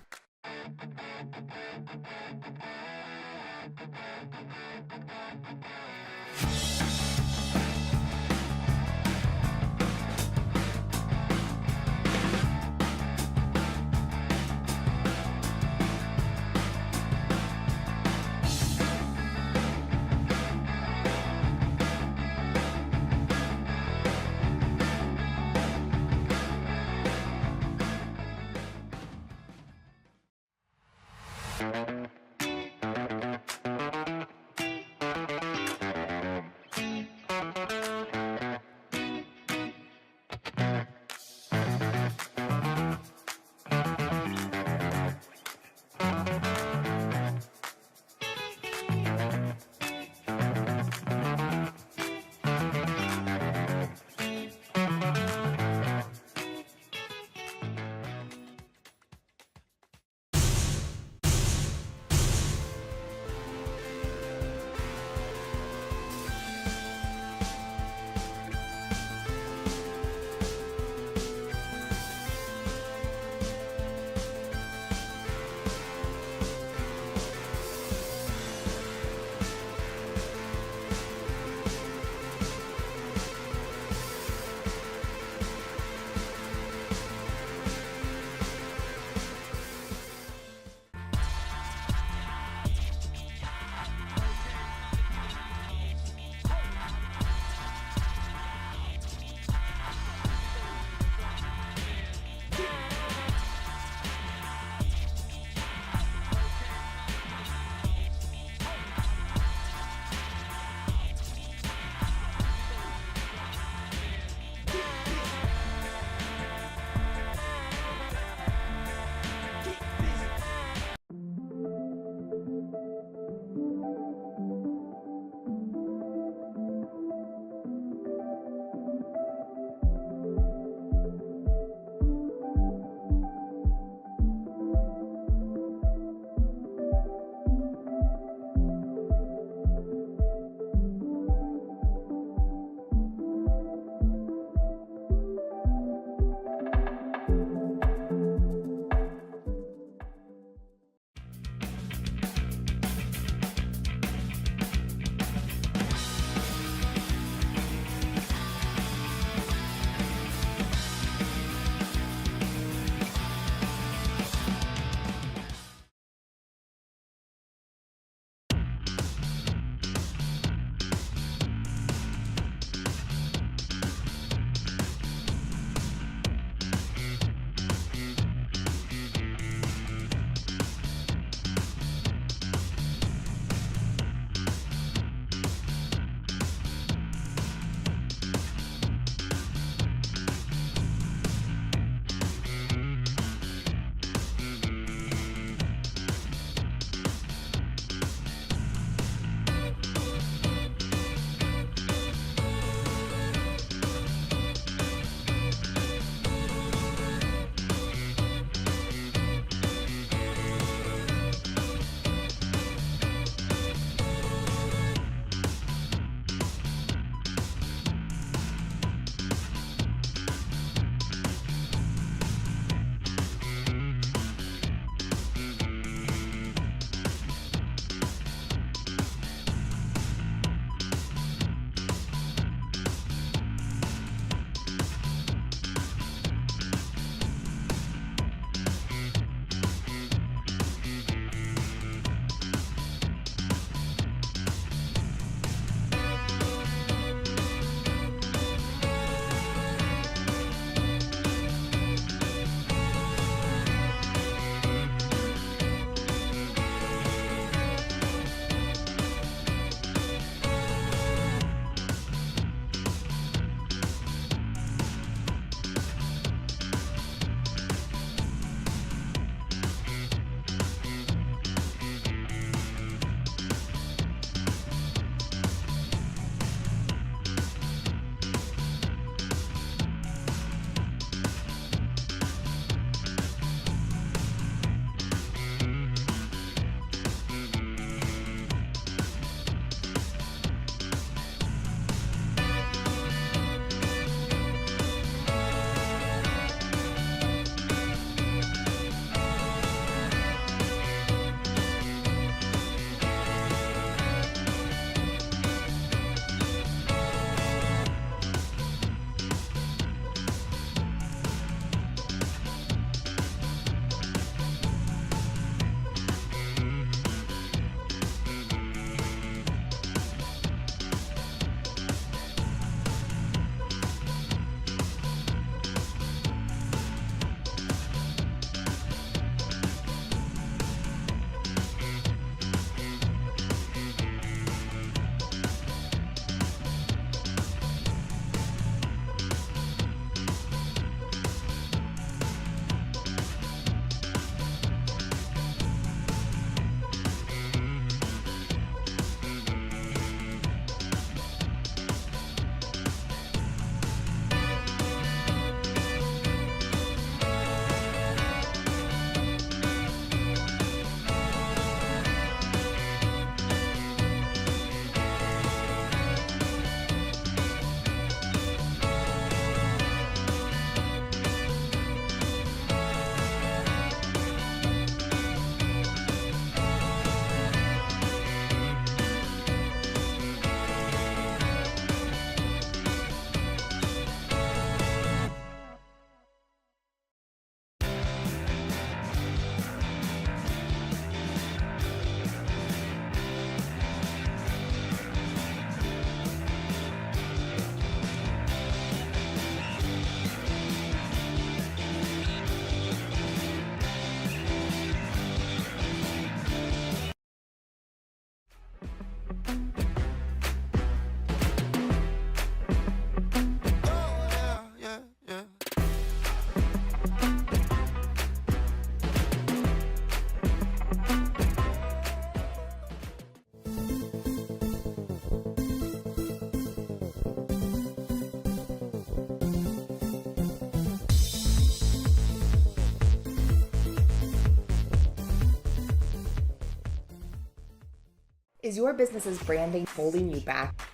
Is your business's branding holding you back?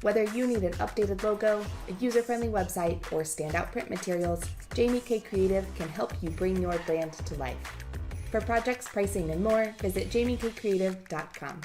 Whether you need an updated logo, a user-friendly website, or standout print materials, Jamie K Creative can help you bring your brand to life. For projects, pricing, and more, visit jamiekcreative.com.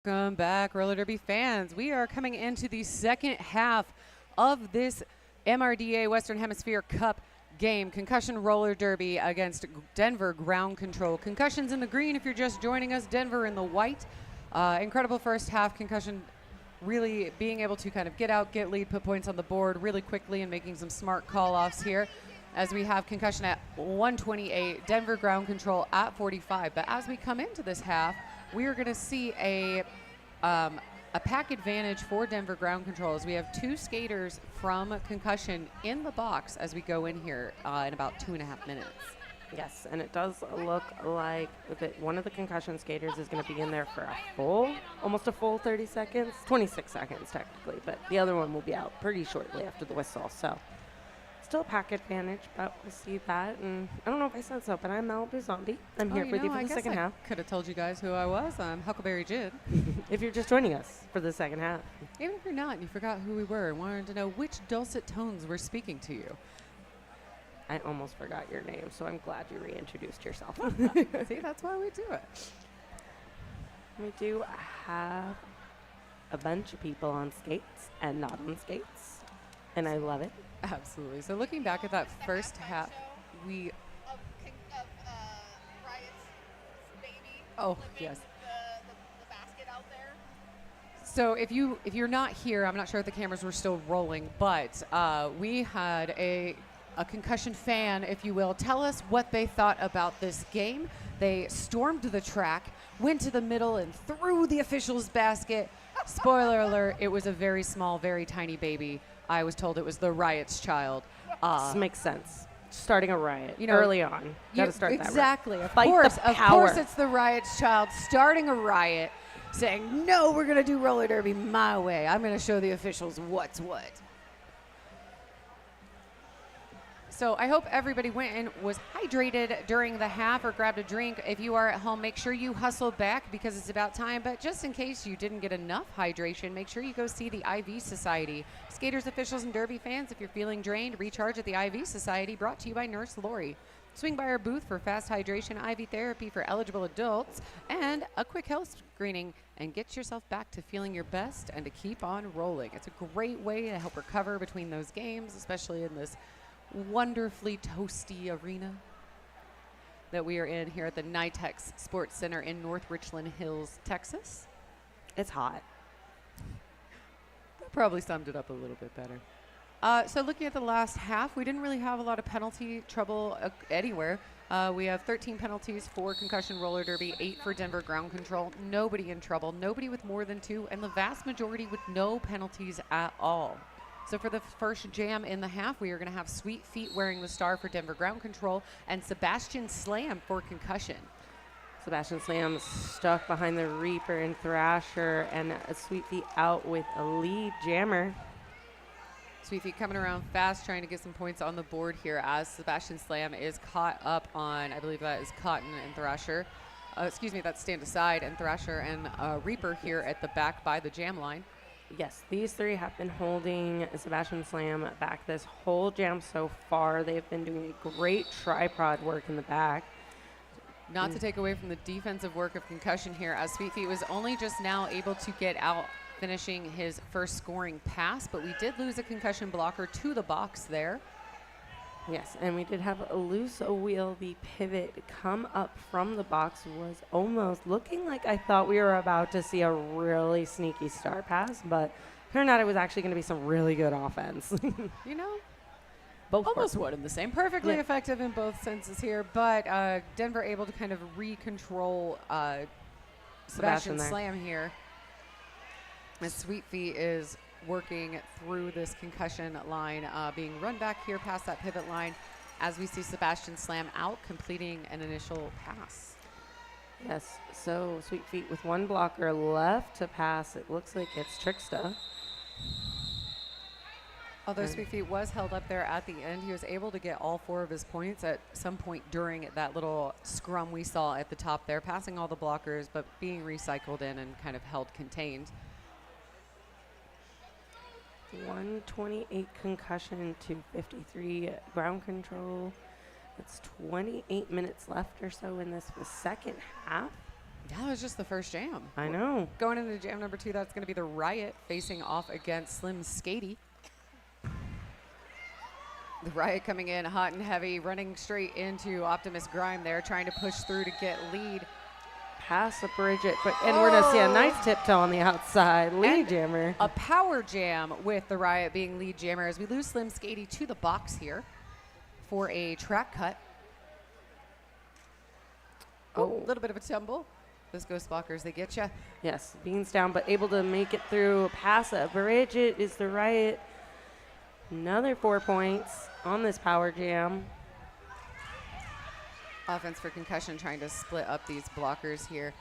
Welcome back, roller derby fans. We are coming into the second half of this MRDA Western Hemisphere Cup game, Concussion roller derby against Denver ground control. Concussion's in the green if you're just joining us, Denver in the white. Incredible first half. Concussion really being able to kind of get out, get lead, put points on the board really quickly and making some smart call-offs here as we have Concussion at 128, Denver ground control at 45. But as we come into this half, we are going to see a pack advantage for Denver ground control as we have two skaters from Concussion in the box as we go in here in about 2.5 minutes. Yes, and it does look like that one of the Concussion skaters is going to be in there for almost a full 30 seconds, 26 seconds technically, but the other one will be out pretty shortly after the whistle. So still a pack advantage, but we'll see that. And I don't know if I said so, but I'm Malibu Zombie. I'm here with you for the second half. Could have told you guys who I was. I'm Huckleberry Jid. If you're just joining us for the second half. Even if you're not and you forgot who we were and wanted to know which dulcet tones were speaking to you. I almost forgot your name, so I'm glad you reintroduced yourself. See, that's why we do it. We do have a bunch of people on skates and not on skates, and I love it. Absolutely. So looking back at that first half, we... Riot's baby. Oh, yes. The basket out there. So if you're not here, I'm not sure if the cameras were still rolling, but we had a a Concussion fan, if you will, tell us what they thought about this game. They stormed the track, went to the middle, and threw the officials' basket. Spoiler alert, it was a very small, very tiny baby. I was told it was the riot's child. This makes sense. Starting a riot, you know, early on. Got to start that right. Exactly. Of Fight course, the of power. course, it's the riot's child starting a riot, saying, "No, we're gonna do roller derby my way. I'm gonna show the officials what's what." So I hope everybody went and was hydrated during the half or grabbed a drink. If you are at home, make sure you hustle back because it's about time. But just in case you didn't get enough hydration, make sure you go see the IV Society. Skaters, officials, and derby fans, if you're feeling drained, recharge at the IV Society, brought to you by Nurse Lori. Swing by our booth for fast hydration, IV therapy for eligible adults, and a quick health screening, and get yourself back to feeling your best and to keep on rolling. It's a great way to help recover between those games, especially in this wonderfully toasty arena that we are in here at the NYTEX Sports Center in North Richland Hills, Texas. It's hot. That probably summed it up a little bit better. So looking at the last half, we didn't really have a lot of penalty trouble anywhere. We have 13 penalties for Concussion Roller Derby, 8 for Denver Ground Control. Nobody in trouble, nobody with more than 2, and the vast majority with no penalties at all. So for the first jam in the half, we are going to have Sweet Feet wearing the star for Denver Ground Control and Sebastian Slam for Concussion. Sebastian Slam stuck behind the Reaper and Thrasher, and Sweet Feet out with a lead jammer. Sweet Feet coming around fast, trying to get some points on the board here as Sebastian Slam is caught up on, I believe that is Cotton and Thrasher. Excuse me, that's Stand Aside and Thrasher and Reaper here at the back by the jam line. Yes, these three have been holding Sebastian Slam back this whole jam so far. They've been doing a great tripod work in the back. Not to take away from the defensive work of Concussion here, as Sweet Feet was only just now able to get out, finishing his first scoring pass, but we did lose a Concussion blocker to the box there. Yes, and we did have a loose wheel. The pivot come up from the box was almost looking like I thought we were about to see a really sneaky star pass, but turned out it was actually going to be some really good offense. You know, both almost work. one and the same. Perfectly Yeah. effective in both senses here, but Denver able to kind of re-control Sebastian there. Slam here. As Sweet Feet is working through this Concussion line, being run back here past that pivot line as we see Sebastian Slam out, completing an initial pass. Yes, so Sweet Feet with one blocker left to pass. It looks like it's Tricksta. Although Sweet Feet was held up there at the end, he was able to get all 4 of his points at some point during that little scrum we saw at the top there, passing all the blockers, but being recycled in and kind of held contained. 128 Concussion to 53 Ground Control. It's 28 minutes left or so in this second half. That was just the first jam. I know. Going into jam number 2, that's going to be the Riot facing off against Slim Skatey. The Riot coming in hot and heavy, running straight into Optimus Grime there, trying to push through to get lead. Pass a Bridget, and we're going to see a nice tiptoe on the outside. Lead And jammer. a power jam with the Riot being lead jammer as we lose Slim Skatey to the box here for a track cut. Oh, a little bit of a tumble. Those ghost blockers, they get you. Yes, Beans down, but able to make it through. Pass a Bridget is the Riot. Another 4 points on this power jam. Offense for Concussion, trying to split up these blockers here.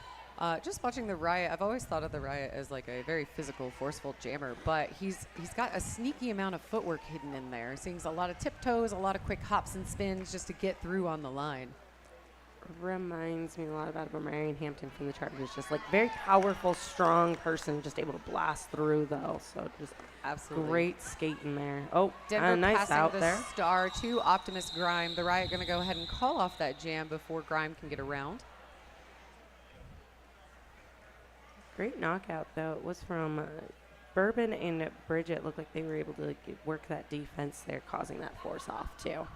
Just watching the Riot, I've always thought of the Riot as like a very physical, forceful jammer, but he's got a sneaky amount of footwork hidden in there. Seeing a lot of tiptoes, a lot of quick hops and spins just to get through on the line. Reminds me a lot about Marion Hampton from the Chargers. Just like very powerful, strong person, just able to blast through though. So just Absolutely. great skating there. Oh, Denver nice passing out the there. star to Optimus Grime. The Riot going to go ahead and call off that jam before Grime can get around. Great knockout though. It was from Bourbon and Bridget. Looked like they were able to work that defense there, causing that force off too.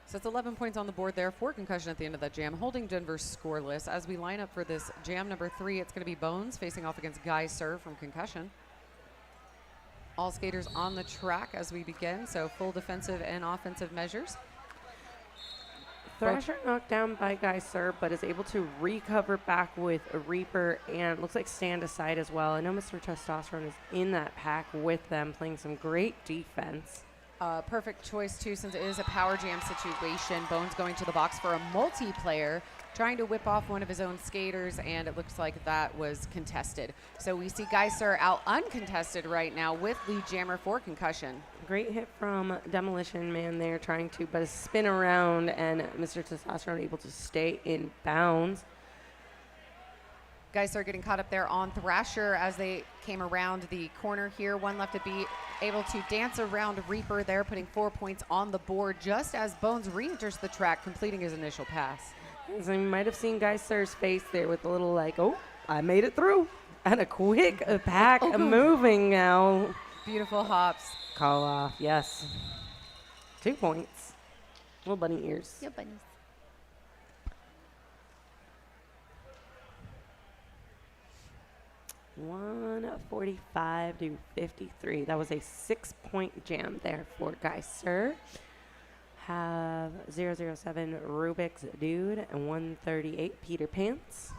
So it's 11 points on the board there for Concussion at the end of that jam, holding Denver scoreless. As we line up for this jam number 3, it's going to be Bones facing off against Guy Sir from Concussion. All skaters on the track as we begin, so full defensive and offensive measures. Thrasher knocked down by Geyser, but is able to recover back with a Reaper and looks like stand aside as well. I know Mr. Testosterone is in that pack with them, playing some great defense. Perfect choice, too, since it is a power jam situation. Bones going to the box for a multiplayer, trying to whip off one of his own skaters, and it looks like that was contested. So we see Geyser out uncontested right now with lead jammer for Concussion. Great hit from Demolition Man there, trying to, but a spin around, and Mr. Testosterone able to stay in bounds. Geyser getting caught up there on Thrasher as they came around the corner here. One left to beat, able to dance around Reaper there, putting 4 points on the board just as Bones re-enters the track, completing his initial pass. So you might have seen Geyser's face there with a little like, oh, I made it through. And a quick pack moving now. Beautiful hops. Call off, yes. 2 points. Little bunny ears. Yeah, bunnies. $145 to 53. That was a 6-point jam there for Geyser. Have 007 Rubik's Dude and 138 Peter Pants.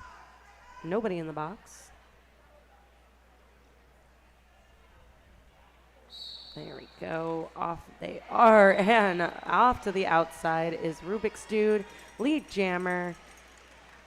Nobody in the box. There we go. Off they are. And off to the outside is Rubik's Dude, lead jammer.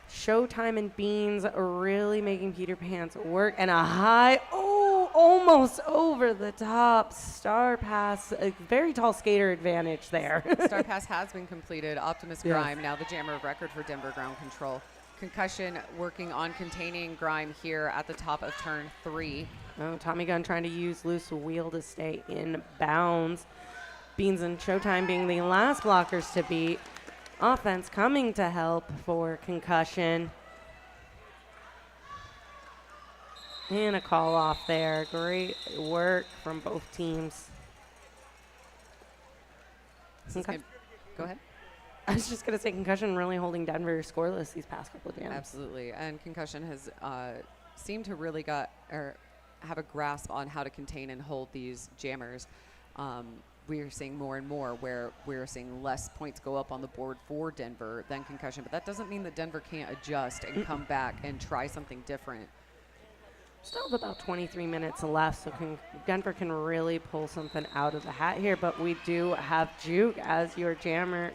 Showtime and Beans really making Peter Pants work. And a high, almost over the top star pass. A very tall skater advantage there. Star pass has been completed. Optimus Grime, now the jammer of record for Denver Ground Control. Concussion working on containing Grime here at the top of turn 3. Oh, Tommy Gun trying to use loose wheel to stay in bounds. Beans and Showtime being the last blockers to beat. Offense coming to help for Concussion. And a call off there. Great work from both teams. Go ahead. I was just going to say Concussion really holding Denver scoreless these past couple of games. Absolutely. And Concussion has seemed to really have a grasp on how to contain and hold these jammers. We are seeing more and more where we're seeing less points go up on the board for Denver than Concussion. But that doesn't mean that Denver can't adjust and come back and try something different. Still have about 23 minutes left, so Denver can really pull something out of the hat here. But we do have Juke as your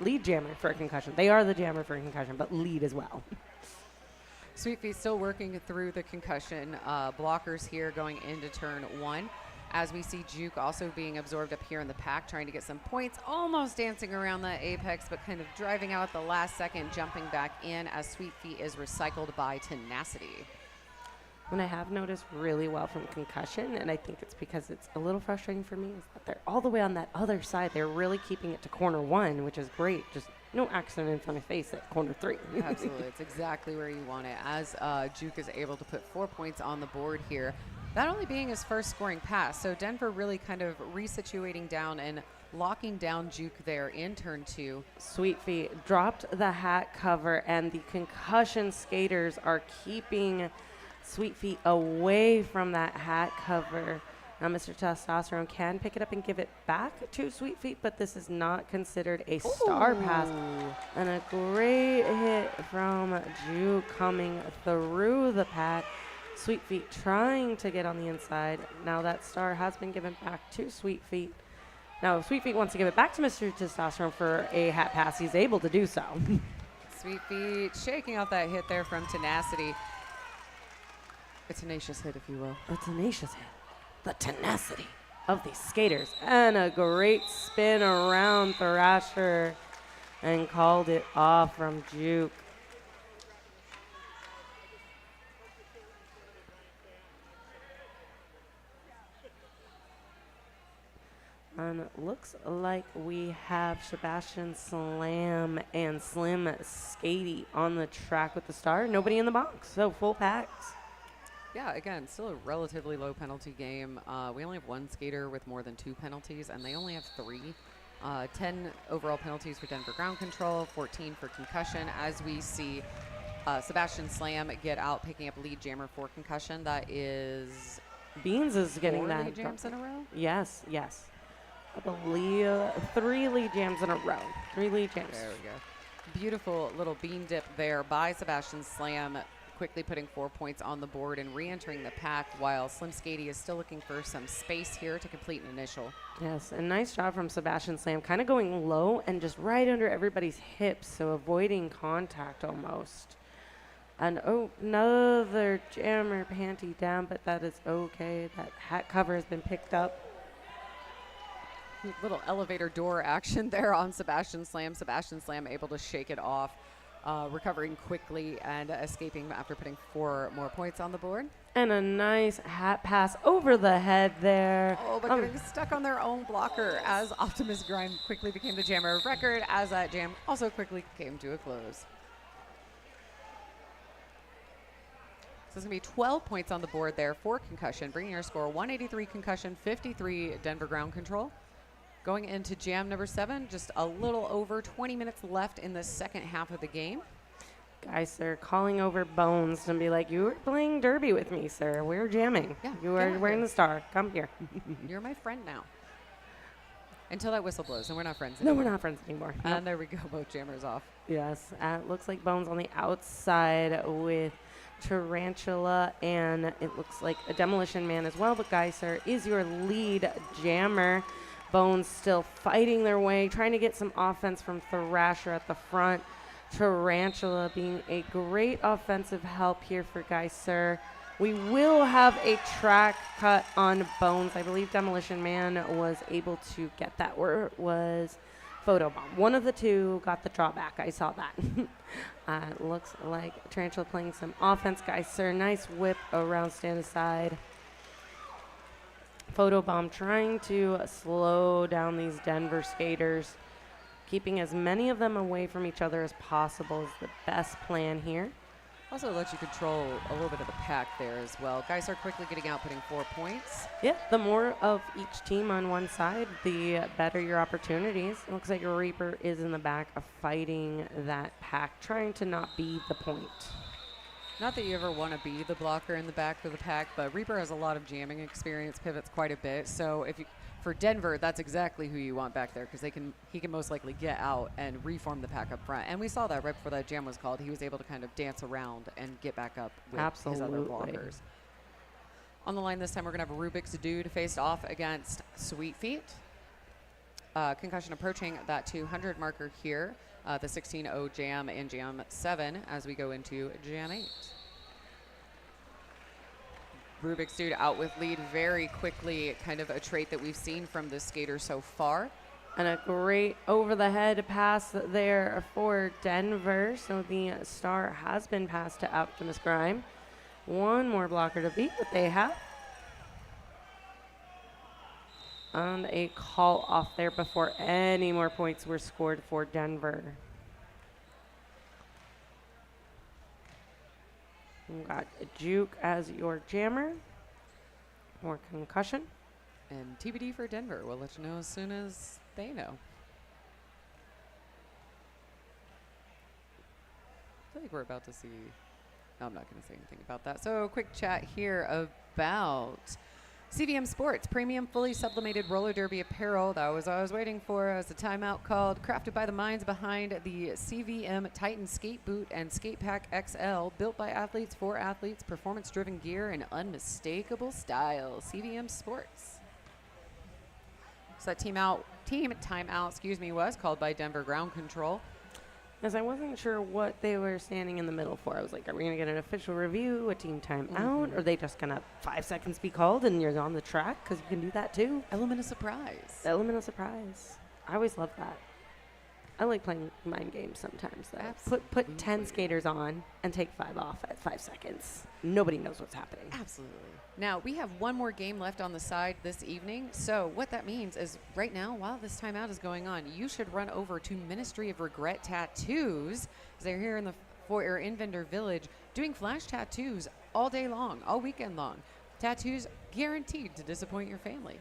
lead jammer for Concussion. They are the jammer for Concussion, but lead as well. Sweet Feet still working through the Concussion blockers here going into turn 1. As we see Juke also being absorbed up here in the pack, trying to get some points, almost dancing around the apex, but kind of driving out at the last second, jumping back in as Sweet Feet is recycled by Tenacity. What I have noticed really well from Concussion, and I think it's because it's a little frustrating for me, is that they're all the way on that other side. They're really keeping it to corner 1, which is great. Just no accident in front of face at corner 3. Absolutely. It's exactly where you want it. As Juke is able to put 4 points on the board here, that only being his first scoring pass. So Denver really kind of resituating down and locking down Juke there in turn 2. Sweet Feet dropped the hat cover, and the Concussion skaters are keeping Sweet Feet away from that hat cover. Now Mr. Testosterone can pick it up and give it back to Sweet Feet, but this is not considered a star pass. And a great hit from Juke coming through the pack. Sweet Feet trying to get on the inside. Now that star has been given back to Sweet Feet. Now if Sweet Feet wants to give it back to Mr. Testosterone for a hat pass, he's able to do so. Sweet Feet shaking out that hit there from Tenacity. A tenacious hit, if you will. A tenacious hit. The tenacity of these skaters. And a great spin around Thrasher and called it off from Juke. And looks like we have Sebastian Slam and Slim Skatey on the track with the star. Nobody in the box, so full packs. Yeah, again, still a relatively low penalty game. We only have one skater with more than 2 penalties, and they only have 3. 10 overall penalties for Denver Ground Control, 14 for Concussion. As we see Sebastian Slam get out, picking up lead jammer for Concussion. That is Beans is getting 4 that. lead jams in a row? Yes, yes. I believe 3 lead jams in a row. 3 lead jams. There we go. Beautiful little bean dip there by Sebastian Slam, quickly putting 4 points on the board and re-entering the pack, while Slim Skady is still looking for some space here to complete an initial. Yes, and nice job from Sebastian Slam, kind of going low and just right under everybody's hips, so avoiding contact almost. And another jammer panty down, but that is okay. That hat cover has been picked up. Little elevator door action there on Sebastian Slam. Sebastian Slam able to shake it off, recovering quickly and escaping after putting 4 more points on the board. And a nice hat pass over the head there. Oh, but getting stuck on their own blocker as Optimus Grime quickly became the jammer of record, as that jam also quickly came to a close. So it's going to be 12 points on the board there for Concussion, bringing our score 183 Concussion, 53 Denver Ground Control. Going into jam number 7, just a little over 20 minutes left in the second half of the game. Guys, sir, calling over Bones and be like, you were playing derby with me, sir. We're jamming. Yeah, you get are out wearing here. the star. Come here. You're my friend now. Until that whistle blows, and we're not friends No, anymore. we're not friends anymore. And there we go, both jammers off. Yes, looks like Bones on the outside with Tarantula, and it looks like a Demolition Man as well. But Geyser is your lead jammer. Bones still fighting their way, trying to get some offense from Thrasher at the front. Tarantula being a great offensive help here for Geyser. We will have a track cut on Bones. I believe Demolition Man was able to get that, or it was Photobomb. One of the two got the drawback. I saw that. It looks like Tarantula playing some offense. Geyser, nice whip around stand aside. Photobomb trying to slow down these Denver skaters. Keeping as many of them away from each other as possible is the best plan here. Also lets you control a little bit of the pack there as well. Guys are quickly getting out, putting 4 points. Yeah, the more of each team on one side, the better your opportunities. It looks like your Reaper is in the back of fighting that pack, trying to not be the point. Not that you ever want to be the blocker in the back of the pack, but Reaper has a lot of jamming experience, pivots quite a bit. So if you, for Denver, that's exactly who you want back there, because he can most likely get out and reform the pack up front. And we saw that right before that jam was called. He was able to kind of dance around and get back up with his other blockers. On the line this time, we're going to have Rubik's Dude faced off against Sweet Feet. Concussion approaching that 200 marker here. The 16-0 jam in jam 7 as we go into jam 8. Rubik's Dude out with lead very quickly, kind of a trait that we've seen from this skater so far. And a great over-the-head pass there for Denver. So the star has been passed to Optimus Grime. One more blocker to beat, but they have. And a call off there before any more points were scored for Denver. We've got Juke as your jammer. More Concussion. And TBD for Denver. We'll let you know as soon as they know. I feel like we're about to see. No, I'm not going to say anything about that. So, a quick chat here about CVM Sports, premium fully sublimated roller derby apparel. That was what I was waiting for as a timeout called. Crafted by the minds behind the CVM Titan Skate Boot and Skate Pack XL. Built by athletes for athletes. Performance-driven gear and unmistakable style. CVM Sports. So that team timeout, was called by Denver Ground Control. As I wasn't sure what they were standing in the middle for. I was like, are we going to get an official review, a team timeout? Or are they just going to 5 seconds be called and you're on the track? Because you can do that too. Element of surprise. Element of surprise. I always love that. I like playing mind games sometimes, though. Absolutely. Put 10 skaters on and take 5 off at 5 seconds. Nobody knows what's happening. Absolutely. Now, we have one more game left on the side this evening. So what that means is right now, while this timeout is going on, you should run over to Ministry of Regret Tattoos. They're here in the foyer in Vendor Village doing flash tattoos all day long, all weekend long. Tattoos guaranteed to disappoint your family.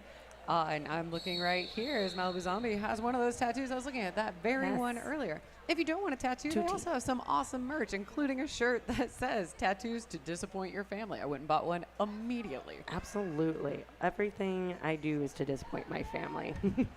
And I'm looking right here as Malibu Zombie has one of those tattoos. I was looking at that very Yes. one earlier. If you don't want a tattoo, they Tutti. also have some awesome merch, including a shirt that says tattoos to disappoint your family. I went and bought one immediately. Absolutely. Everything I do is to disappoint my family.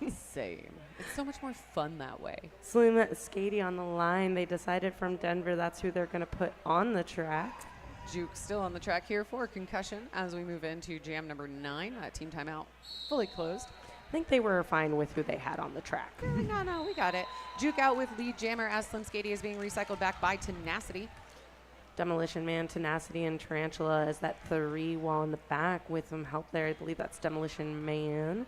Same. It's so much more fun that way. Slim Skady on the line. They decided from Denver that's who they're going to put on the track. Juke still on the track here for Concussion as we move into jam number 9. Team timeout fully closed. I think they were fine with who they had on the track. No, we got it. Juke out with lead jammer as Slim Skady is being recycled back by Tenacity. Demolition Man, Tenacity, and Tarantula as that 3 wall in the back with some help there. I believe that's Demolition Man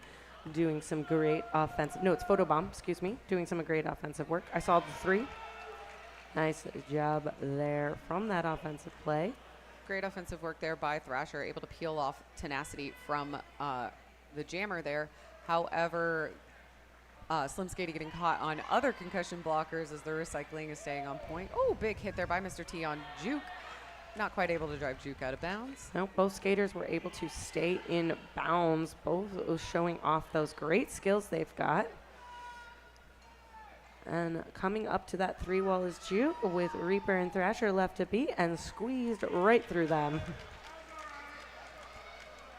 doing some great offensive. No, it's Photobomb, excuse me, doing some great offensive work. I saw the 3. Nice job there from that offensive play. Great offensive work there by Thrasher, able to peel off Tenacity from the jammer there. However, Slim Skady getting caught on other concussion blockers as the recycling is staying on point. Oh, big hit there by Mr. T on Juke. Not quite able to drive Juke out of bounds. No, both skaters were able to stay in bounds, both showing off those great skills they've got. And coming up to that 3 wall is Juke with Reaper and Thrasher left to beat and squeezed right through them.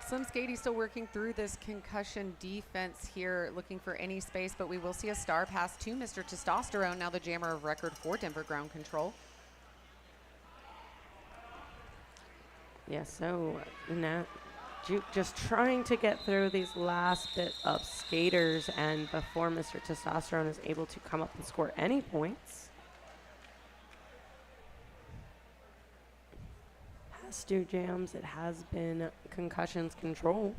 Slim Skady still working through this concussion defense here, looking for any space, but we will see a star pass to Mr. Testosterone, now the jammer of record for Denver Ground Control. Yeah, so now Juke just trying to get through these last bit of skaters, and before Mr. Testosterone is able to come up and score any points. Past 2 jams, it has been Concussion's control,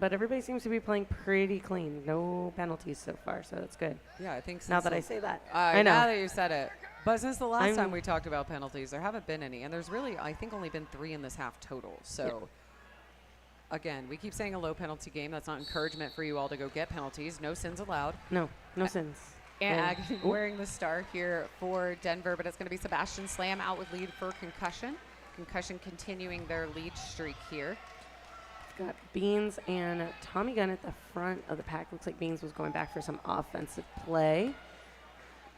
but everybody seems to be playing pretty clean. No penalties so far, so that's good. Yeah, I think Now since that I say that, I I know. Now that you said it. But since the last I'm- time we talked about penalties, there haven't been any. And there's really, I think, only been 3 in this half total. So, again, we keep saying a low penalty game. That's not encouragement for you all to go get penalties. No sins allowed. No sins. And Ooh. wearing the star here for Denver, but it's going to be Sebastian Slam out with lead for Concussion. Concussion continuing their lead streak here. Got Beans and Tommy Gunn at the front of the pack. Looks like Beans was going back for some offensive play.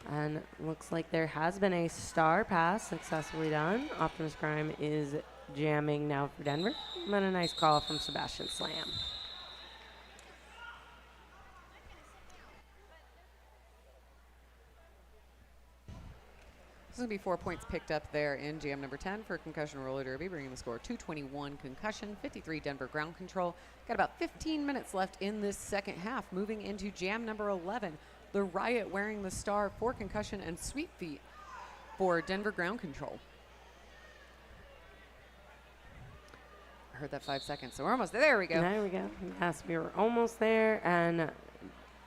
And looks like there has been a star pass successfully done. Optimus Prime is jamming now for Denver. But a nice call from Sebastian Slam. This is going to be 4 points picked up there in jam number 10 for Concussion Roller Derby, bringing the score 221 Concussion, 53 Denver Ground Control. Got about 15 minutes left in this second half, moving into jam number 11. The Riot wearing the star for Concussion and Sweet Feet for Denver Ground Control. I heard that 5 seconds, so we're almost there. We go. There we go. Yes, we were almost there. And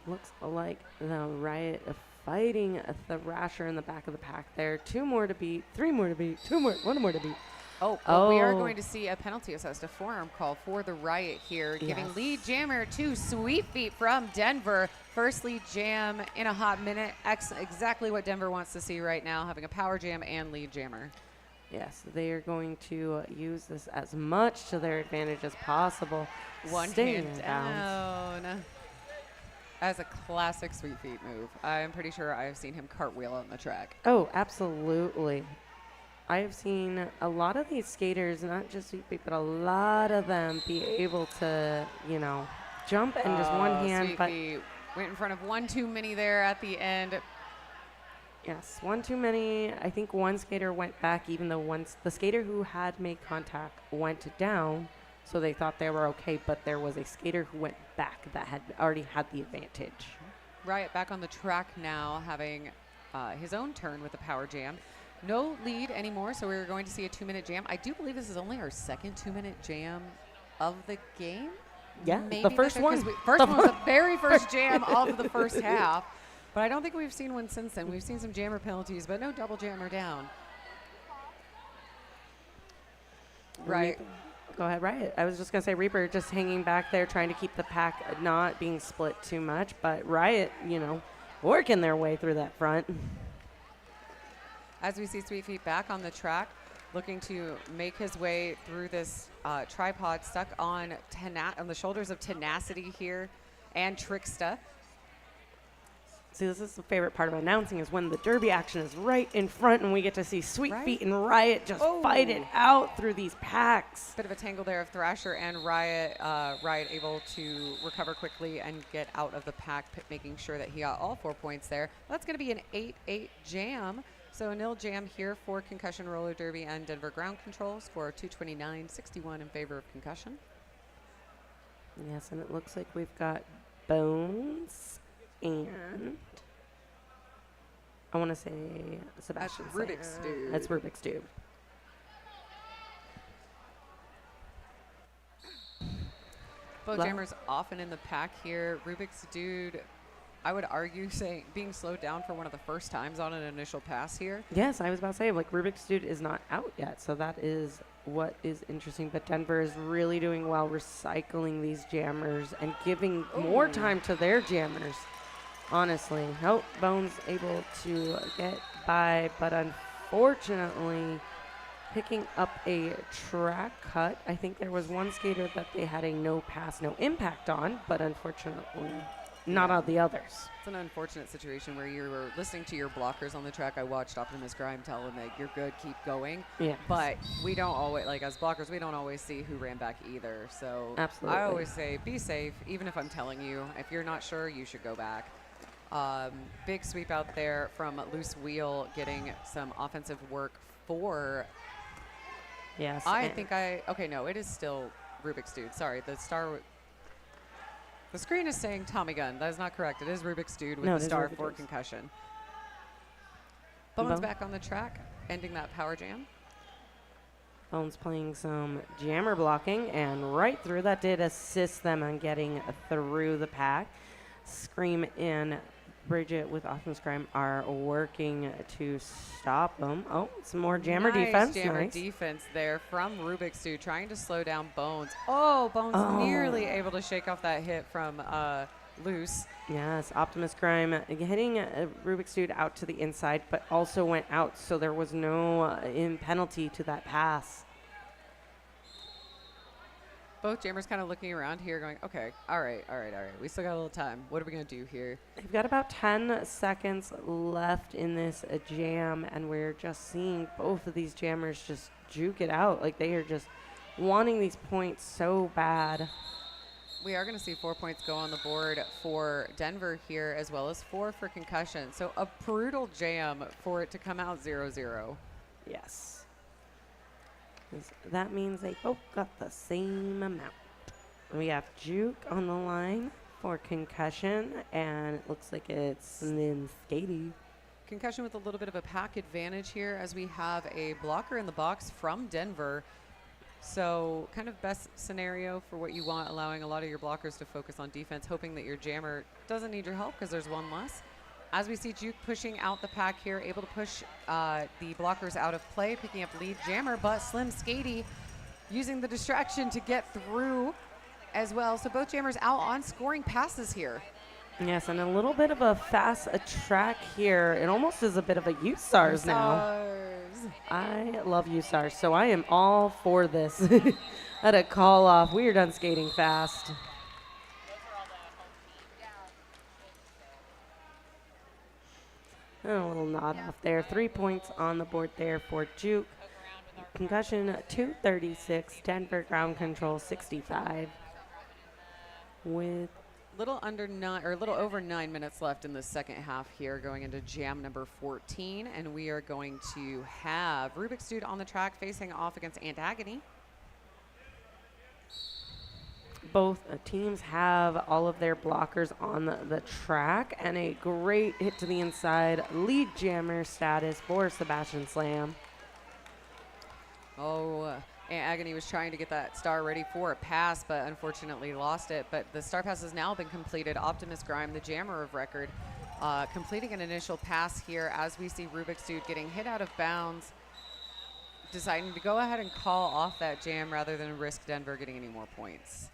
looks like the Riot fighting a Thrasher in the back of the pack there. 2 more to beat, 3 more to beat, 1 more to beat. Oh, but we are Oh. going to see a penalty assessed, a forearm call for the Riot here, giving Yes. lead jammer to Sweet Feet from Denver. First lead jam in a hot minute. Exactly what Denver wants to see right now, having a power jam and lead jammer. Yes, they are going to use this as much to their advantage as possible. One Staying hand in bounds. down. As a classic Sweet Feet move. I'm pretty sure I've seen him cartwheel on the track. Oh, absolutely. I have seen a lot of these skaters, not just Sweet Feet, but a lot of them be able to, jump and just one hand. Sweet But Feet went in front of one too many there at the end. yes, one too many. I think one skater went back, even though the skater who had made contact went down, so they thought they were okay, but there was a skater who went back that had already had the advantage. Riot back on the track now, having his own turn with the power jam. No lead anymore, so we're going to see a 2-minute jam. I do believe this is only our second 2-minute jam of the game. Yeah, Maybe the first one. First one was the very first jam of the first half. But I don't think we've seen one since then. We've seen some jammer penalties, but no double jammer down. Right. Go ahead, Riot. I was just going to say Reaper just hanging back there trying to keep the pack not being split too much, but Riot, working their way through that front. As we see Sweet Feet back on the track, looking to make his way through this tripod stuck on the shoulders of Tenacity here. and Tricksta. See, this is the favorite part of announcing is when the derby action is right in front and we get to see Sweet Right. Feet and Riot just fight it out through these packs. Bit of a tangle there of Thrasher and Riot. Riot able to recover quickly and get out of the pack, making sure that he got all 4 points there. That's going to be an 8-8 jam. So a nil jam here for Concussion Roller Derby and Denver Ground Control. Score 229-61 in favor of Concussion. Yes, and it looks like we've got Bones and I want to say Sebastian. Rubik's Dude. That's Rubik's Dude. Both jammers often in the pack here. Rubik's Dude, I would argue, being slowed down for one of the first times on an initial pass here. Yes, I was about to say, like, Rubik's Dude is not out yet, so that is what is interesting. But Denver is really doing well recycling these jammers and giving more time to their jammers, honestly. Nope, Bones able to get by, but unfortunately picking up a track cut. I think there was one skater that they had a no pass, no impact on, but unfortunately not on the others. It's an unfortunate situation where you were listening to your blockers on the track. I watched Optimus Grime tell him that you're good, keep going. Yeah. But we don't always, like as blockers, we don't always see who ran back either. So Absolutely. I always say be safe, even if I'm telling you. If you're not sure, you should go back. Big sweep out there from Loose Wheel, getting some offensive work for. Yes. Okay, no, it is still Rubik's Dude. Sorry, the screen is saying Tommy Gun. That is not correct. It is Rubik's Dude with No, the it is star Rubik's for Dude. Concussion. Bones back on the track, ending that power jam. Bones playing some jammer blocking, and right through that did assist them on getting through the pack. Scream and Bridget with Optimus Crime are working to stop them. Oh, some more jammer defense. Jammer Nice. defense there from Rubik's Dude, trying to slow down Bones. Oh, Bones nearly able to shake off that hit from Loose. Yes, Optimus Crime hitting Rubik's Dude out to the inside, but also went out, so there was no penalty to that pass. Both jammers kind of looking around here going, okay, all right. We still got a little time. What are we going to do here? We've got about 10 seconds left in this jam, and we're just seeing both of these jammers just juke it out. Like, they are just wanting these points so bad. We are going to see 4 points go on the board for Denver here, as well as 4 for Concussion. So a brutal jam for it to come out 0-0. Yes. 'Cause that means they both got the same amount. We have Juke on the line for Concussion, and it looks like it's Nin Skady. Concussion with a little bit of a pack advantage here, as we have a blocker in the box from Denver. So kind of best scenario for what you want, allowing a lot of your blockers to focus on defense, hoping that your jammer doesn't need your help because there's one less. As we see Juke pushing out the pack here, able to push the blockers out of play, picking up lead jammer, but Slim Skady using the distraction to get through as well. So both jammers out on scoring passes here. Yes, and a little bit of a fast track here. It almost is a bit of a USARS now. I love USARS, so I am all for this. At a call off, we are done skating fast. And a little nod off there. 3 points on the board there for Juke. Concussion 236, Denver Ground Control 65. With Little over 9 minutes left in the second half here, going into jam number 14, and we are going to have Rubik's Dude on the track facing off against Aunt Agony. both teams have all of their blockers on the track, and a great hit to the inside. Lead jammer status for Sebastian Slam. Aunt Agony was trying to get that star ready for a pass, but unfortunately lost it. But the star pass has now been completed. Optimus Grime, the jammer of record, completing an initial pass here as we see Rubik's Dude getting hit out of bounds, deciding to go ahead and call off that jam rather than risk Denver getting any more points.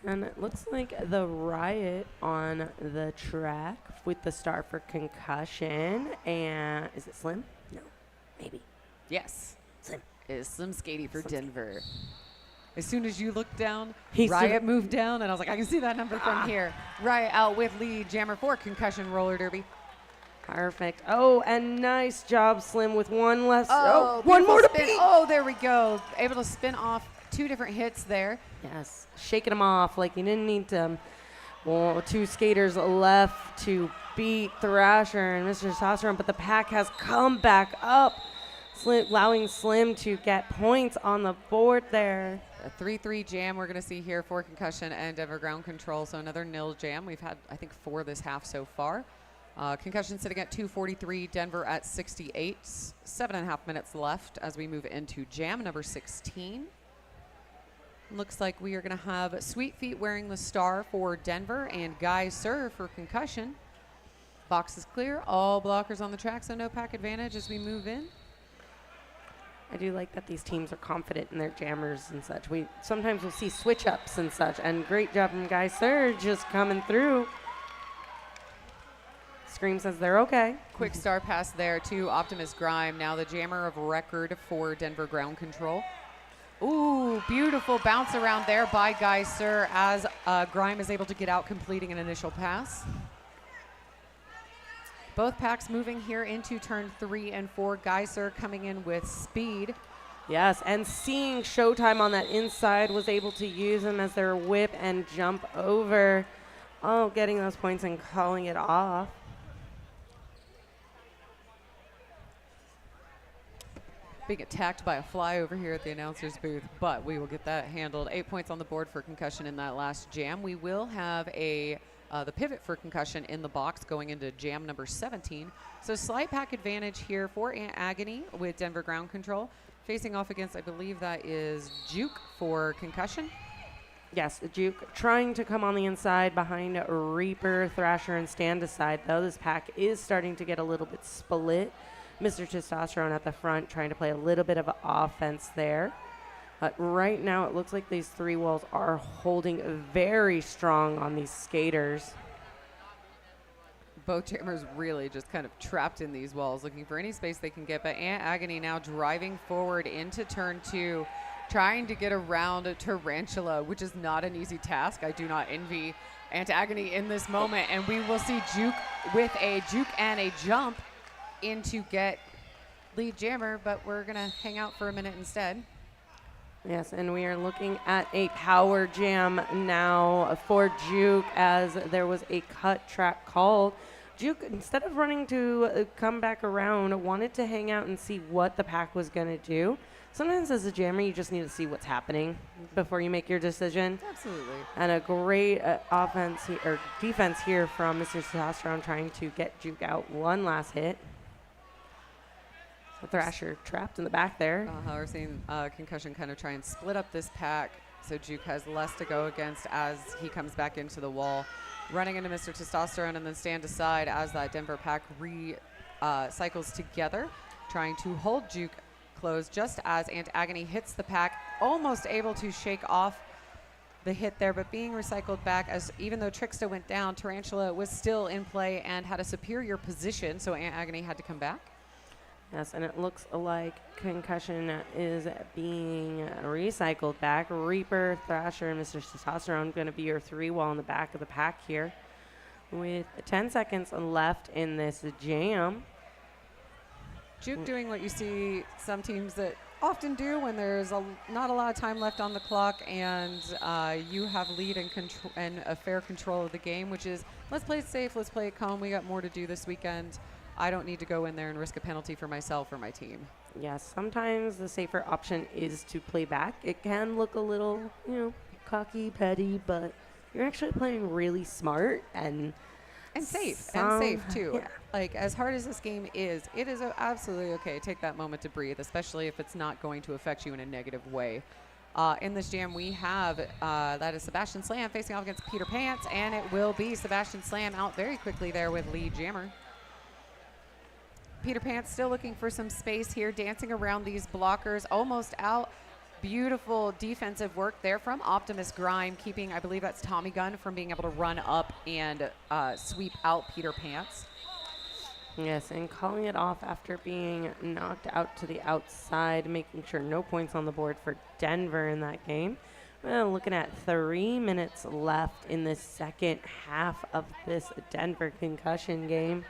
And it looks like the Riot on the track with the star for Concussion. And is it Slim? No, maybe. Yes. Slim. It is Slim Skady for Denver. As soon as you looked down, He Riot stood- moved down, and I was like, I can see that number from here. Riot out with lead jammer for Concussion roller derby. Perfect. Oh, and nice job, Slim, with one less. one beautiful more to spin. beat. Oh, there we go. Able to spin off 2 different hits there. Yes, shaking them off like you didn't need to. Well, 2 skaters left to beat Thrasher and Mr. Testosterone, but the pack has come back up, allowing Slim to get points on the board there. A 3-3 jam we're going to see here for Concussion and Denver Ground Control. So another nil jam. We've had, I think, 4 this half so far. Concussion sitting at 2:43, Denver at 68. 7.5 minutes left as we move into jam number 16. Looks like we are going to have Sweet Feet wearing the star for Denver and Guy Sir for Concussion. Box is clear. All blockers on the track, so no pack advantage as we move in. I do like that these teams are confident in their jammers and such. Sometimes we'll see switch ups and such, and great job from Guy Sir just coming through. Scream says they're okay. Quick star pass there to Optimus Grime, now the jammer of record for Denver Ground Control. Ooh, beautiful bounce around there by Guy Sir as Grime is able to get out, completing an initial pass. Both packs moving here into turn 3 and 4. Guy Sir coming in with speed. Yes, and seeing Showtime on that inside, was able to use them as their whip and jump over. Oh, getting those points and calling it off. Being attacked by a fly over here at the announcer's booth, but we will get that handled. 8 points on the board for Concussion in that last jam. We will have the pivot for Concussion in the box going into jam number 17. So slight pack advantage here for Aunt Agony with Denver Ground Control. Facing off against, I believe that is Juke for Concussion. Yes, Juke trying to come on the inside behind Reaper, Thrasher, and Stand Aside, though. This pack is starting to get a little bit split. Mr. Testosterone at the front trying to play a little bit of offense there. But right now it looks like these 3 walls are holding very strong on these skaters. Both jammers really just kind of trapped in these walls, looking for any space they can get. But Aunt Agony now driving forward into turn 2, trying to get around a Tarantula, which is not an easy task. I do not envy Aunt Agony in this moment. And we will see Juke with a juke and a jump in to get lead jammer, but we're going to hang out for a minute instead. Yes, and we are looking at a power jam now for Juke, as there was a cut track called. Juke, instead of running to come back around, wanted to hang out and see what the pack was going to do. Sometimes as a jammer, you just need to see what's happening before you make your decision. Absolutely. And a great defense here from Mr. Testosterone, trying to get Juke out one last hit. Thrasher trapped in the back there. We're seeing Concussion kind of try and split up this pack, so Juke has less to go against as he comes back into the wall. Running into Mr. Testosterone and then Stand Aside as that Denver pack cycles together, trying to hold Juke closed just as Aunt Agony hits the pack, almost able to shake off the hit there, but being recycled back, as even though Tricksta went down, Tarantula was still in play and had a superior position, so Aunt Agony had to come back. Yes, and it looks like Concussion is being recycled back. Reaper, Thrasher, and Mr. Testosterone going to be your 3 wall in the back of the pack here. With 10 seconds left in this jam. Juke doing what you see some teams that often do when there's not a lot of time left on the clock and you have lead and a fair control of the game, which is let's play it safe, let's play it calm. We got more to do this weekend. I don't need to go in there and risk a penalty for myself or my team. Yes, sometimes the safer option is to play back. It can look a little, cocky, petty, but you're actually playing really smart and safe too. Yeah. Like, as hard as this game is, it is absolutely okay. Take that moment to breathe, especially if it's not going to affect you in a negative way. In this jam, we have that is Sebastian Slam facing off against Peter Pants, and it will be Sebastian Slam out very quickly there with lead jammer. Peter Pants still looking for some space here, dancing around these blockers, almost out. Beautiful defensive work there from Optimus Grime, keeping, I believe that's Tommy Gun, from being able to run up and sweep out Peter Pants. Yes, and calling it off after being knocked out to the outside, making sure no points on the board for Denver in that game. Well, looking at 3 minutes left in the second half of this Denver Concussion game.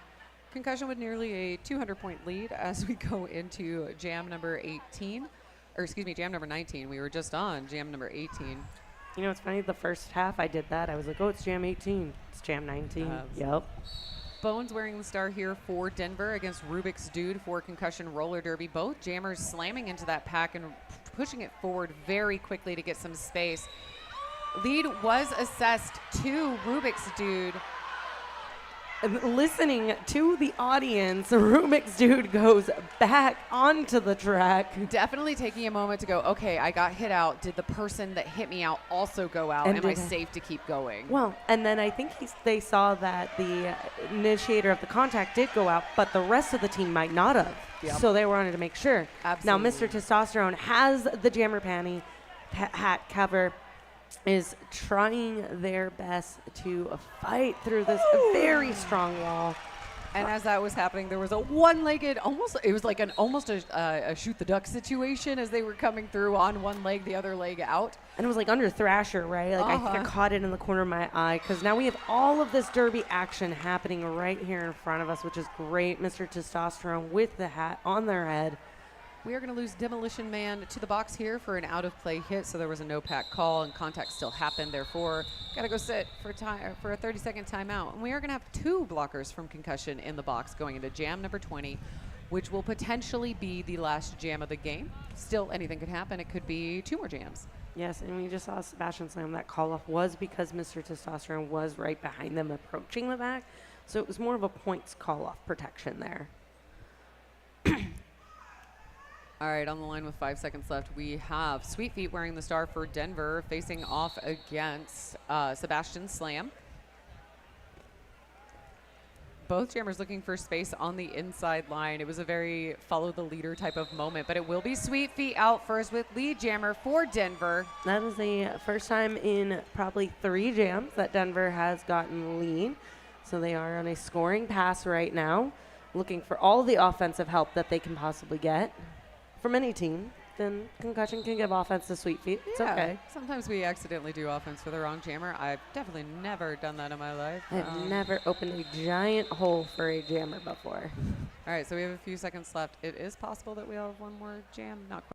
Concussion with nearly a 200-point lead as we go into jam number 18. Or excuse me, jam number 19. We were just on jam number 18. You know, it's funny, the first half I did that. I was like, oh, it's jam 18. It's jam 19. Yep. Bones wearing the star here for Denver against Rubik's Dude for Concussion Roller Derby. Both jammers slamming into that pack and pushing it forward very quickly to get some space. Lead was assessed to Rubik's Dude. Listening to the audience, Rubik's Dude goes back onto the track. Definitely taking a moment to go, okay, I got hit out. Did the person that hit me out also go out? And Am I safe to keep going? Well, and then I think they saw that the initiator of the contact did go out, but the rest of the team might not have. Yep. So they wanted to make sure. Absolutely. Now, Mr. Testosterone has the jammer panty hat cover, is trying their best to fight through this very strong wall. And as that was happening, there was a one-legged, it was like almost a shoot the duck situation as they were coming through on one leg, the other leg out. And it was like under Thrasher, right? Like I think I caught it in the corner of my eye, because now we have all of this derby action happening right here in front of us, which is great. Mr. Testosterone with the hat on their head. We are going to lose Demolition Man to the box here for an out-of-play hit, so there was a no-pack call, and contact still happened. Therefore, got to go sit for a 30-second timeout. And we are going to have 2 blockers from Concussion in the box going into jam number 20, which will potentially be the last jam of the game. Still, anything could happen. It could be 2 more jams. Yes, and we just saw Sebastian slam. That call-off was because Mr. Testosterone was right behind them approaching the back, so it was more of a points call-off protection there. All right, on the line with 5 seconds left, we have Sweet Feet wearing the star for Denver facing off against Sebastian Slam. Both jammers looking for space on the inside line. It was a very follow the leader type of moment, but it will be Sweet Feet out first with lead jammer for Denver. That is the first time in probably 3 jams that Denver has gotten lead. So they are on a scoring pass right now, looking for all the offensive help that they can possibly get from any team. Then Concussion can give offense to Sweet Feet. It's okay. Sometimes we accidentally do offense for the wrong jammer. I've definitely never done that in my life. I've never opened a giant hole for a jammer before. All right, so we have a few seconds left. It is possible that we'll have one more jam. Not quite.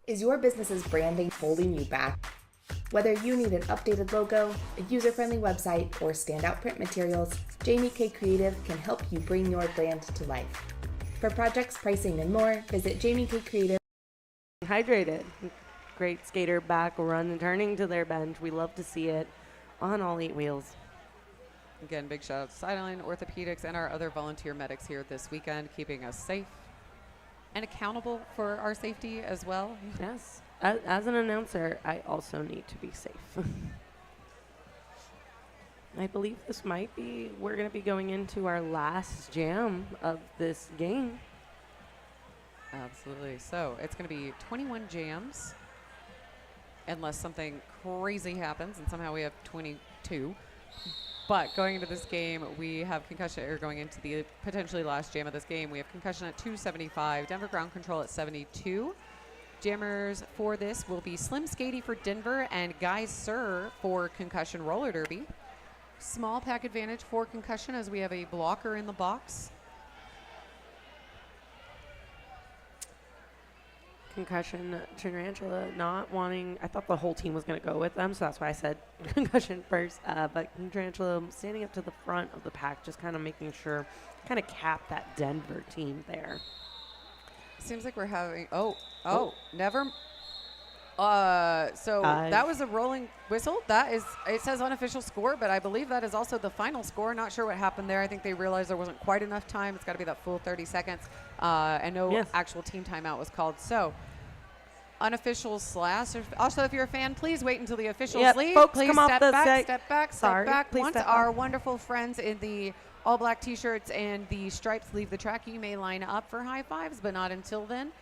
Is your business's branding holding you back? Whether you need an updated logo, a user-friendly website, or standout print materials, Jamie K Creative can help you bring your brand to life. For projects, pricing, and more, visit Jamie K Creative. Hydrated. Great skater back run and turning to their bench. We love to see it on all 8 wheels. Again, big shout out to Sideline Orthopedics and our other volunteer medics here this weekend, keeping us safe and accountable for our safety as well. Yes. As an announcer, I also need to be safe. I believe this might be, we're going to be going into our last jam of this game. Absolutely. So it's going to be 21 jams, unless something crazy happens, and somehow we have 22. But going into this game, we have Concussion, or going into the potentially last jam of this game, we have Concussion at 275, Denver Ground Control at 72. Jammers for this will be Slim Skady for Denver and Guy Sir for Concussion Roller Derby. Small pack advantage for Concussion as we have a blocker in the box. Concussion, Tarantula not wanting, I thought the whole team was going to go with them, so that's why I said Concussion first. But Tarantula standing up to the front of the pack, just kind of making sure, kind of cap that Denver team there. Seems like we're having. Never. So Five. that was a rolling whistle. That is, it says unofficial score, but I believe that is also the final score. Not sure what happened there. I think they realized there wasn't quite enough time. It's got to be that full 30 seconds. And no actual team timeout was called. So unofficial slash. Also, if you're a fan, please wait until the officials leave. Folks, please come off step the back, site. step back. Please Once step our back. wonderful friends in the all black t-shirts and the stripes leave the track, you may line up for high fives, but not until then.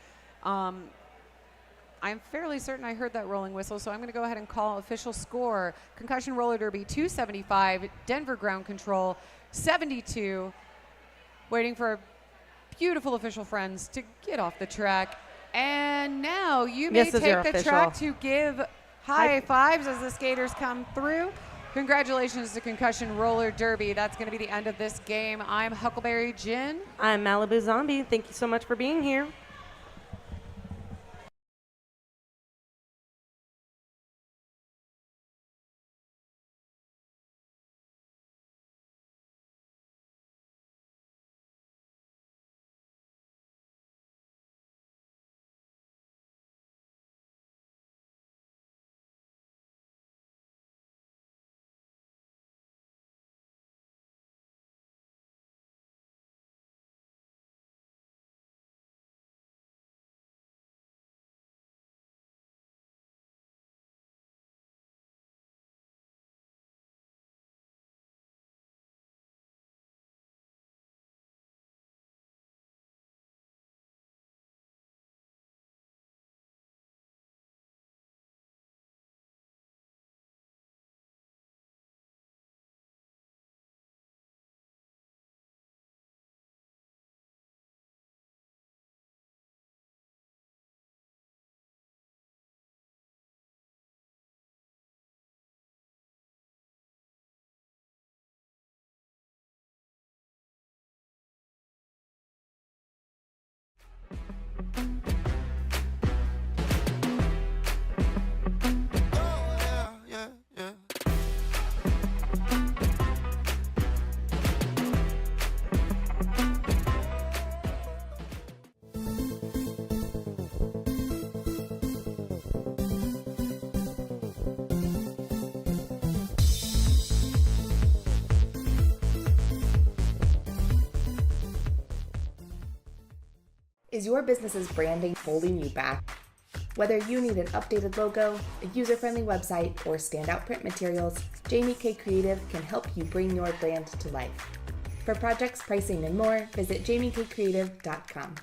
I'm fairly certain I heard that rolling whistle, so I'm going to go ahead and call official score. Concussion Roller Derby 275, Denver Ground Control 72. Waiting for beautiful official friends to get off the track. And now you may Yes, as take your the official. track to give high fives as the skaters come through. Congratulations to Concussion Roller Derby. That's going to be the end of this game. I'm Huckleberry Jen. I'm Malibu Zombie. Thank you so much for being here. Is your business's branding holding you back? Whether you need an updated logo, a user-friendly website, or standout print materials, Jamie K Creative can help you bring your brand to life. For projects, pricing, and more, visit jamiekcreative.com.